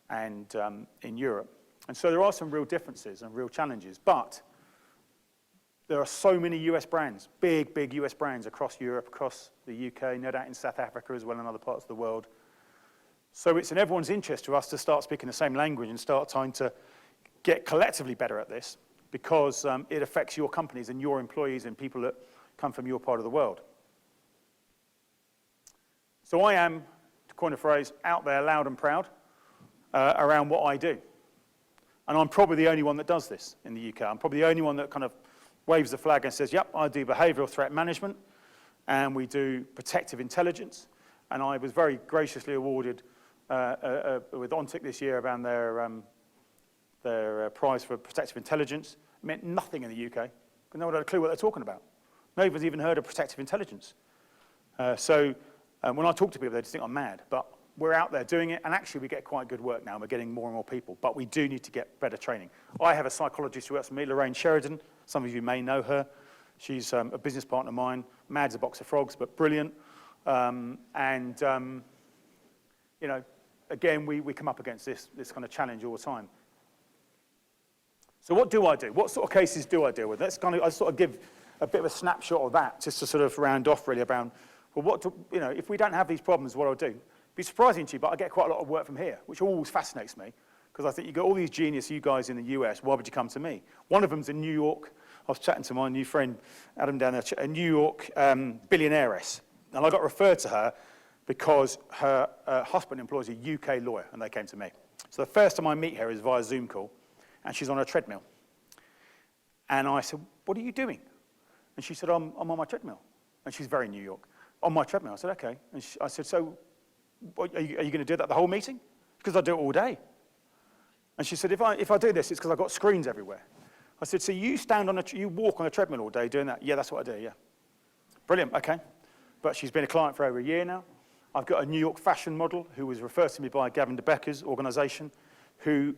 and in Europe. And so there are some real differences and real challenges, but there are so many US brands, big US brands across Europe, across the UK, no doubt in South Africa as well and other parts of the world. So it's in everyone's interest for us to start speaking the same language and start trying to get collectively better at this, because it affects your companies and your employees and people that come from your part of the world. So I am, to coin a phrase, out there loud and proud around what I do. And I'm probably the only one that does this in the UK. I'm probably the only one that kind of waves the flag and says, yep, I do behavioral threat management, and we do protective intelligence. And I was very graciously awarded with ONTIC this year around their prize for protective intelligence. It meant nothing in the UK, because no one had a clue what they're talking about. Nobody's even heard of protective intelligence. So when I talk to people, they just think I'm mad. But we're out there doing it, and actually we get quite good work now, and we're getting more and more people. But we do need to get better training. I have a psychologist who works for me, Lorraine Sheridan. Some of you may know her. She's a business partner of mine. Mad as a box of frogs, but brilliant. You know, again, we come up against this kind of challenge all the time. So what do I do? What sort of cases do I deal with? I sort of give a bit of a snapshot of that, just to sort of round off really around, well, if we don't have these problems, what I'll do? It'd be surprising to you, but I get quite a lot of work from here, which always fascinates me, because I think you got all these genius, you guys in the US, why would you come to me? One of them's in New York. I was chatting to my new friend, Adam, down there, a New York billionaireess. And I got referred to her because her husband employs a UK lawyer, and they came to me. So the first time I meet her is via Zoom call, and she's on a treadmill. And I said, what are you doing? And she said, I'm on my treadmill. And she's very New York. On my treadmill. I said, okay. And I said, so are you going to do that the whole meeting? Because I do it all day. And she said, if I do this, it's because I've got screens everywhere. I said, so you walk on a treadmill all day doing that? Yeah, that's what I do, yeah. Brilliant, okay. But she's been a client for over a year now. I've got a New York fashion model who was referred to me by Gavin DeBecker's organisation, who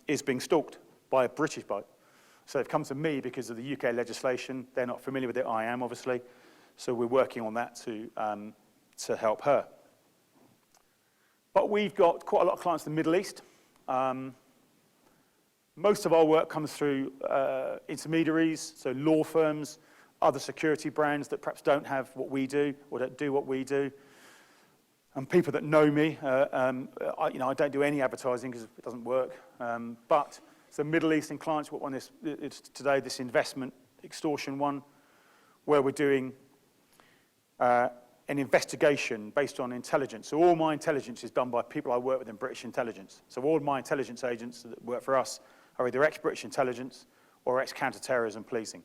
is being stalked by a British bloke. So they've come to me because of the UK legislation. They're not familiar with it. I am, obviously. So we're working on that to help her. But we've got quite a lot of clients in the Middle East. Most of our work comes through intermediaries, so law firms, other security brands that perhaps don't have what we do or don't do what we do. And people that know me, I don't do any advertising because it doesn't work. But so Middle Eastern clients, what one is today, this investment extortion one, where we're doing an investigation based on intelligence. So all my intelligence is done by people I work with in British intelligence. So all my intelligence agents that work for us are either ex-British intelligence or ex-counter-terrorism policing.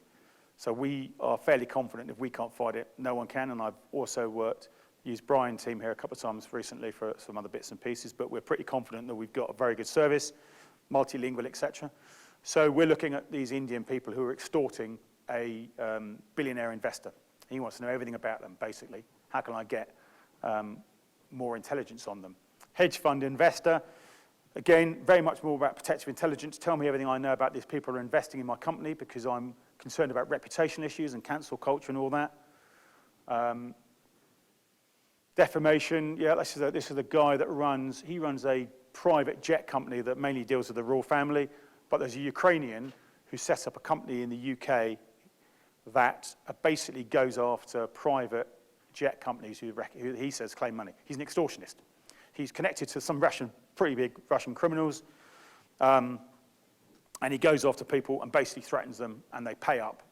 So we are fairly confident if we can't fight it, no one can. And I've also worked used Brian's team here a couple of times recently for some other bits and pieces, but we're pretty confident that we've got a very good service, multilingual, etc. So we're looking at these Indian people who are extorting a billionaire investor. He wants to know everything about them, basically. How can I get more intelligence on them? Hedge fund investor, again, very much more about protective intelligence. Tell me everything I know about these people who are investing in my company because I'm concerned about reputation issues and cancel culture and all that. Defamation, yeah, this is the guy that runs a private jet company that mainly deals with the royal family, but there's a Ukrainian who sets up a company in the UK that basically goes after private jet companies who he says claim money. He's an extortionist. He's connected to some pretty big Russian criminals, and he goes after people and basically threatens them, and they pay up,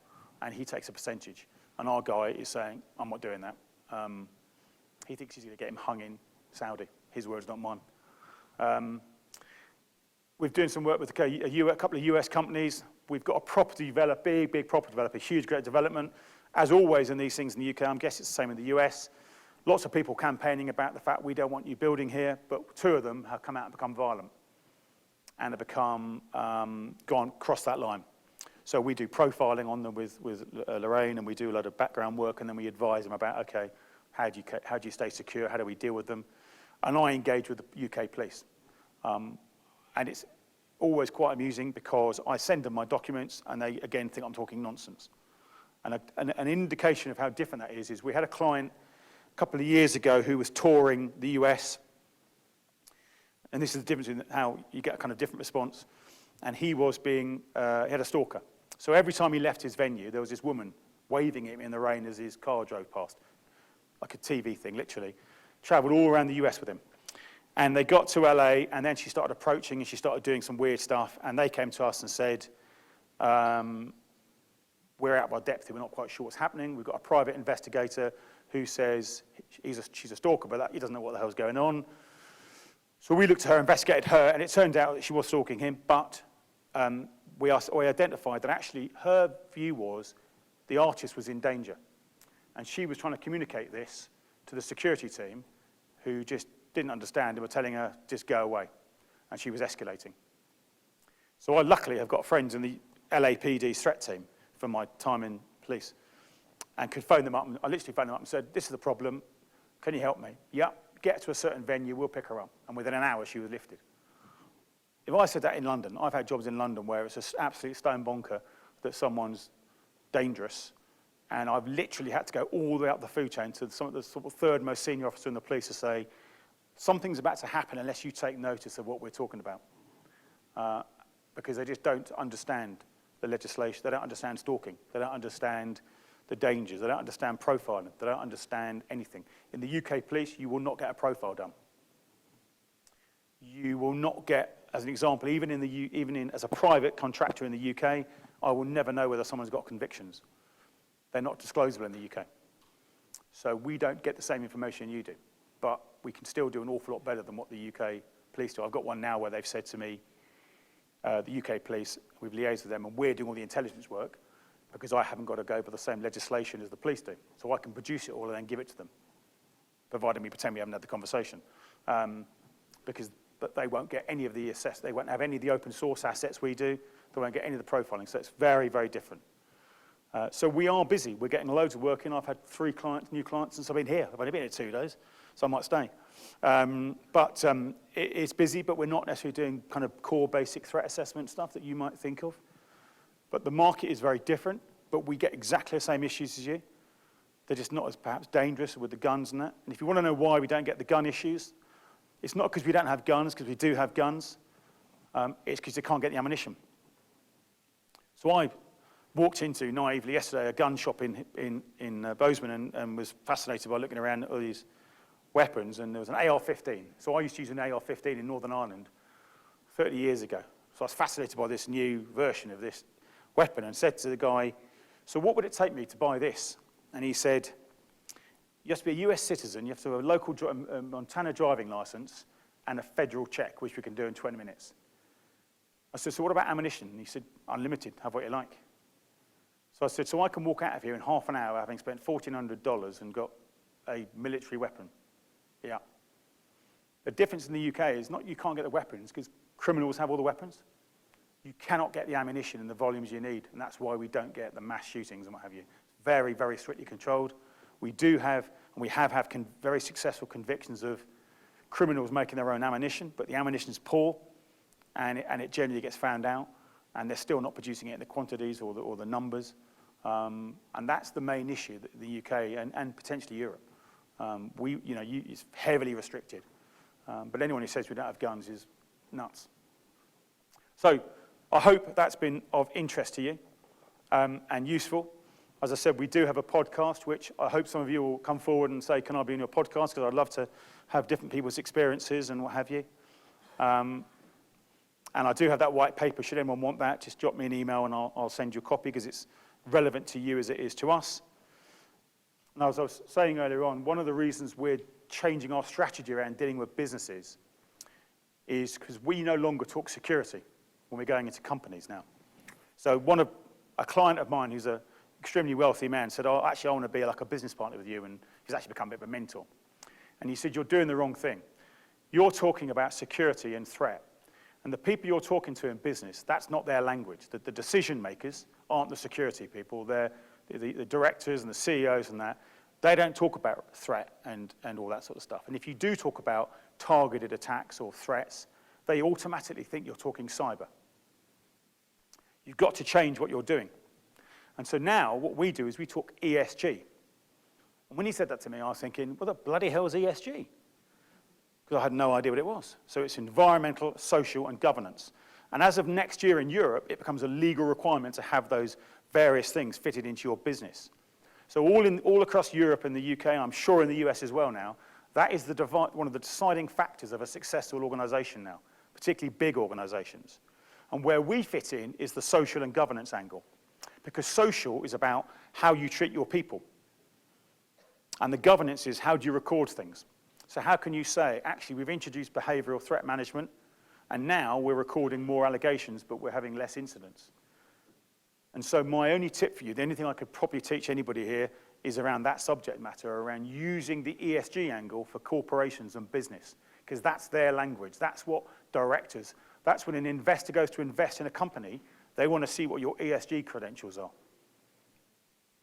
and he takes a percentage. And our guy is saying, I'm not doing that. He thinks he's going to get him hung in Saudi. His words, not mine. We're doing some work with a couple of US companies. We've got a property developer, big property developer, huge, great development. As always in these things in the UK, I'm guessing it's the same in the US. Lots of people campaigning about the fact we don't want you building here, but two of them have come out and become violent and have gone across that line. So we do profiling on them with Lorraine, and we do a lot of background work, and then we advise them about, okay, how do you stay secure? How do we deal with them? And I engage with the UK police. And it's always quite amusing because I send them my documents and they, again, think I'm talking nonsense. And an indication of how different that is we had a client a couple of years ago who was touring the US. And this is the difference in how you get a kind of different response. And he had a stalker. So every time he left his venue, there was this woman waving at him in the rain as his car drove past. Like a TV thing, literally. Traveled all around the US with him. And they got to LA, and then she started approaching, and she started doing some weird stuff, and they came to us and said, we're out of our depth here, we're not quite sure what's happening. We've got a private investigator who says she's a stalker, but he doesn't know what the hell's going on. So we looked at her, investigated her, and it turned out that she was stalking him, but we identified that actually her view was the artist was in danger. And she was trying to communicate this to the security team, who just didn't understand and were telling her, just go away. And she was escalating. So I luckily have got friends in the LAPD threat team from my time in police, and could phone them up. I literally phoned them up and said, this is the problem. Can you help me? Yeah, get to a certain venue, we'll pick her up. And within an hour, she was lifted. If I said that in London, I've had jobs in London where it's an absolute stone bonker that someone's dangerous. And I've literally had to go all the way up the food chain to the sort of third most senior officer in the police to say, something's about to happen unless you take notice of what we're talking about. Because they just don't understand the legislation. They don't understand stalking. They don't understand the dangers. They don't understand profiling. They don't understand anything. In the UK police, you will not get a profile done. You will not get, as an example, even as a private contractor in the UK, I will never know whether someone's got convictions. They're not disclosable in the UK. So we don't get the same information you do, but we can still do an awful lot better than what the UK police do. I've got one now where they've said to me, the UK police, we've liaised with them, and we're doing all the intelligence work because I haven't got to go by the same legislation as the police do. So I can produce it all and then give it to them, provided we pretend we haven't had the conversation. But they won't get any of the they won't have any of the open source assets we do. They won't get any of the profiling. So it's very, very different. So we are busy. We're getting loads of work in. I've had 3 new clients since I've been here. I've only been here 2 days, so I might stay. It's busy, but we're not necessarily doing kind of core basic threat assessment stuff that you might think of. But the market is very different, but we get exactly the same issues as you. They're just not as perhaps dangerous with the guns and that. And if you want to know why we don't get the gun issues, it's not because we don't have guns, because we do have guns. It's because they can't get the ammunition. So I walked into, naively, yesterday, a gun shop in Boseman and was fascinated by looking around at all these weapons, and there was an AR-15. So I used to use an AR-15 in Northern Ireland 30 years ago. So I was fascinated by this new version of this weapon and said to the guy, so what would it take me to buy this? And he said, you have to be a US citizen, you have to have a local Montana driving license and a federal check, which we can do in 20 minutes. I said, so what about ammunition? And he said, unlimited, have what you like. So I said, so I can walk out of here in half an hour having spent $1,400 and got a military weapon. Yeah. The difference in the UK is not you can't get the weapons because criminals have all the weapons. You cannot get the ammunition in the volumes you need, and that's why we don't get the mass shootings and what have you. Very, very strictly controlled. We do have, and we have had very successful convictions of criminals making their own ammunition, but the ammunition's poor, and it generally gets found out, and they're still not producing it in the quantities or the numbers. And that's the main issue, the UK and potentially Europe. It's heavily restricted. But anyone who says we don't have guns is nuts. So I hope that's been of interest to you and useful. As I said, we do have a podcast, which I hope some of you will come forward and say, can I be in your podcast? Because I'd love to have different people's experiences and what have you. And I do have that white paper. Should anyone want that, just drop me an email and I'll send you a copy because it's relevant to you as it is to us. And as I was saying earlier on, one of the reasons we're changing our strategy around dealing with businesses is because we no longer talk security when we're going into companies now. So a client of mine who's an extremely wealthy man said, oh, actually, I want to be like a business partner with you, and he's actually become a bit of a mentor. And he said, you're doing the wrong thing. You're talking about security and threat. And the people you're talking to in business, that's not their language. The decision makers aren't the security people. They're the directors and the CEOs and that. They don't talk about threat and all that sort of stuff. And if you do talk about targeted attacks or threats, they automatically think you're talking cyber. You've got to change what you're doing. And so now what we do is we talk ESG. And when he said that to me, I was thinking, what the bloody hell is ESG? Because I had no idea what it was. So it's environmental, social, and governance. And as of next year in Europe, it becomes a legal requirement to have those various things fitted into your business. So all across Europe and the UK, and I'm sure in the US as well now, that is one of the deciding factors of a successful organization now, particularly big organizations. And where we fit in is the social and governance angle. Because social is about how you treat your people. And the governance is how do you record things. So how can you say, actually, we've introduced behavioral threat management, and now we're recording more allegations, but we're having less incidents. And so my only tip for you, the only thing I could probably teach anybody here is around that subject matter, around using the ESG angle for corporations and business, because that's their language. That's what directors, that's when an investor goes to invest in a company, they want to see what your ESG credentials are.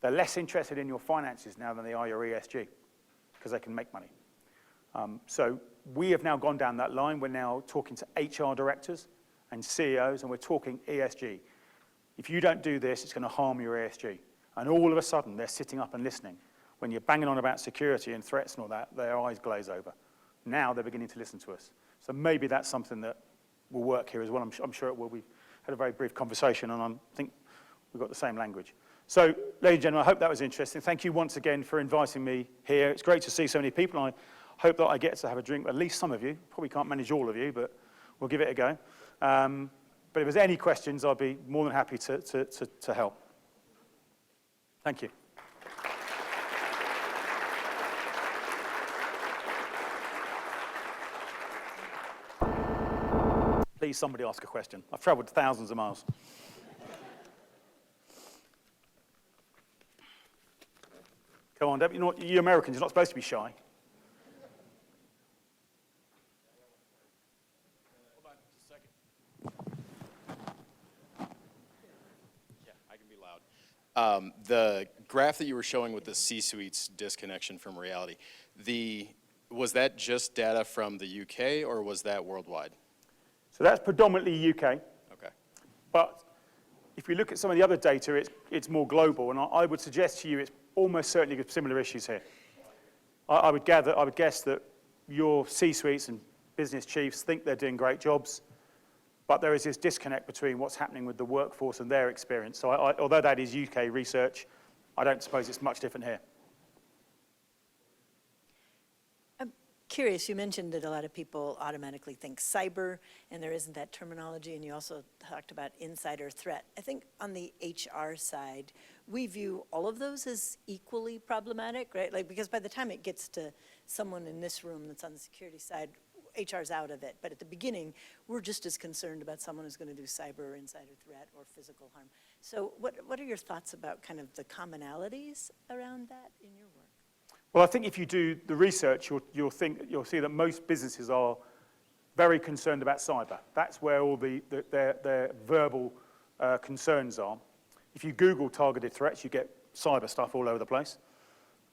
They're less interested in your finances now than they are your ESG, because they can make money. So we have now gone down that line. We're now talking to HR directors and CEOs, and we're talking ESG. If you don't do this, it's going to harm your ESG. And all of a sudden, they're sitting up and listening. When you're banging on about security and threats and all that, their eyes glaze over. Now they're beginning to listen to us. So maybe that's something that will work here as well. I'm sure it will. We've had a very brief conversation, and I think we've got the same language. So, ladies and gentlemen, I hope that was interesting. Thank you once again for inviting me here. It's great to see so many people. I hope that I get to have a drink with at least some of you. Probably can't manage all of you, but we'll give it a go. But if there's any questions, I'll be more than happy to help. Thank you. Please, somebody ask a question. I've traveled thousands of miles. Come on, you Americans, you're not supposed to be shy. The graph that you were showing with the C-suite's disconnection from reality, was that just data from the UK or was that worldwide? So that's predominantly UK. Okay. But if we look at some of the other data, it's more global, and I would suggest to you it's almost certainly similar issues here. I would guess that your C-suites and business chiefs think they're doing great jobs, but there is this disconnect between what's happening with the workforce and their experience. So although that is UK research, I don't suppose it's much different here. I'm curious, you mentioned that a lot of people automatically think cyber, and there isn't that terminology, and you also talked about insider threat. I think on the HR side, we view all of those as equally problematic, right? Like, because by the time it gets to someone in this room that's on the security side, HR's out of it, but at the beginning, we're just as concerned about someone who's going to do cyber or insider threat or physical harm. So what are your thoughts about kind of the commonalities around that in your work? Well, I think if you do the research, you'll see that most businesses are very concerned about cyber. That's where all their verbal concerns are. If you Google targeted threats, you get cyber stuff all over the place.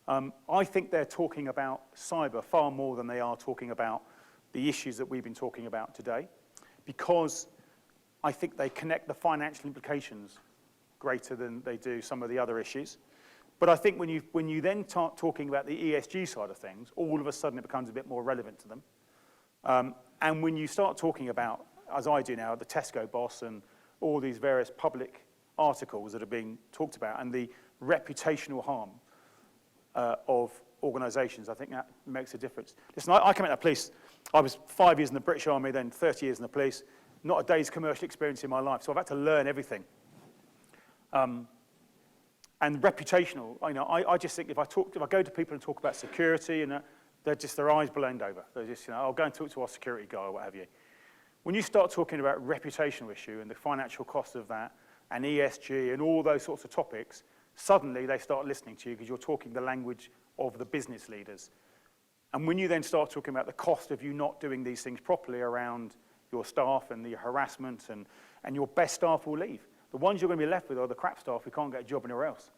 I think they're talking about cyber far more than they are talking about the issues that we've been talking about today, because I think they connect the financial implications greater than they do some of the other issues. But I think when you then start talking about the ESG side of things, all of a sudden it becomes a bit more relevant to them. And when you start talking about, as I do now, the Tesco boss and all these various public articles that are being talked about and the reputational harm of organisations, I think that makes a difference. Listen, I came out of the police. I was 5 years in the British Army, then 30 years in the police. Not a day's commercial experience in my life, so I've had to learn everything. And reputational, I just think if I go to people and talk about security, and they're just, their eyes blend over. They're just, I'll go and talk to our security guy or what have you. When you start talking about reputational issue and the financial cost of that, and ESG and all those sorts of topics, suddenly they start listening to you because you're talking the language of the business leaders. And when you then start talking about the cost of you not doing these things properly around your staff and the harassment, and your best staff will leave. The ones you're going to be left with are the crap staff who can't get a job anywhere else.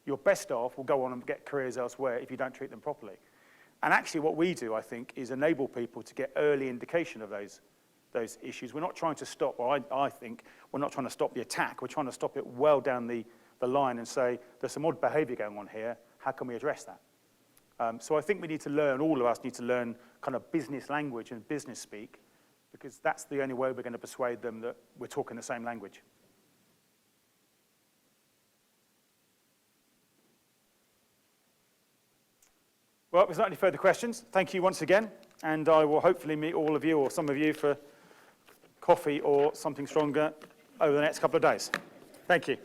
Your best staff will go on and get careers elsewhere if you don't treat them properly. And actually what we do, I think, is enable people to get early indication of those issues. We're not trying to stop, or I think, we're not trying to stop the attack. We're trying to stop it well down the line and say, there's some odd behaviour going on here. How can we address that? So I think we need to learn, all of us need to learn kind of business language and business speak, because that's the only way we're going to persuade them that we're talking the same language. Well, if there's not any further questions, thank you once again, and I will hopefully meet all of you or some of you for coffee or something stronger over the next couple of days. Thank you.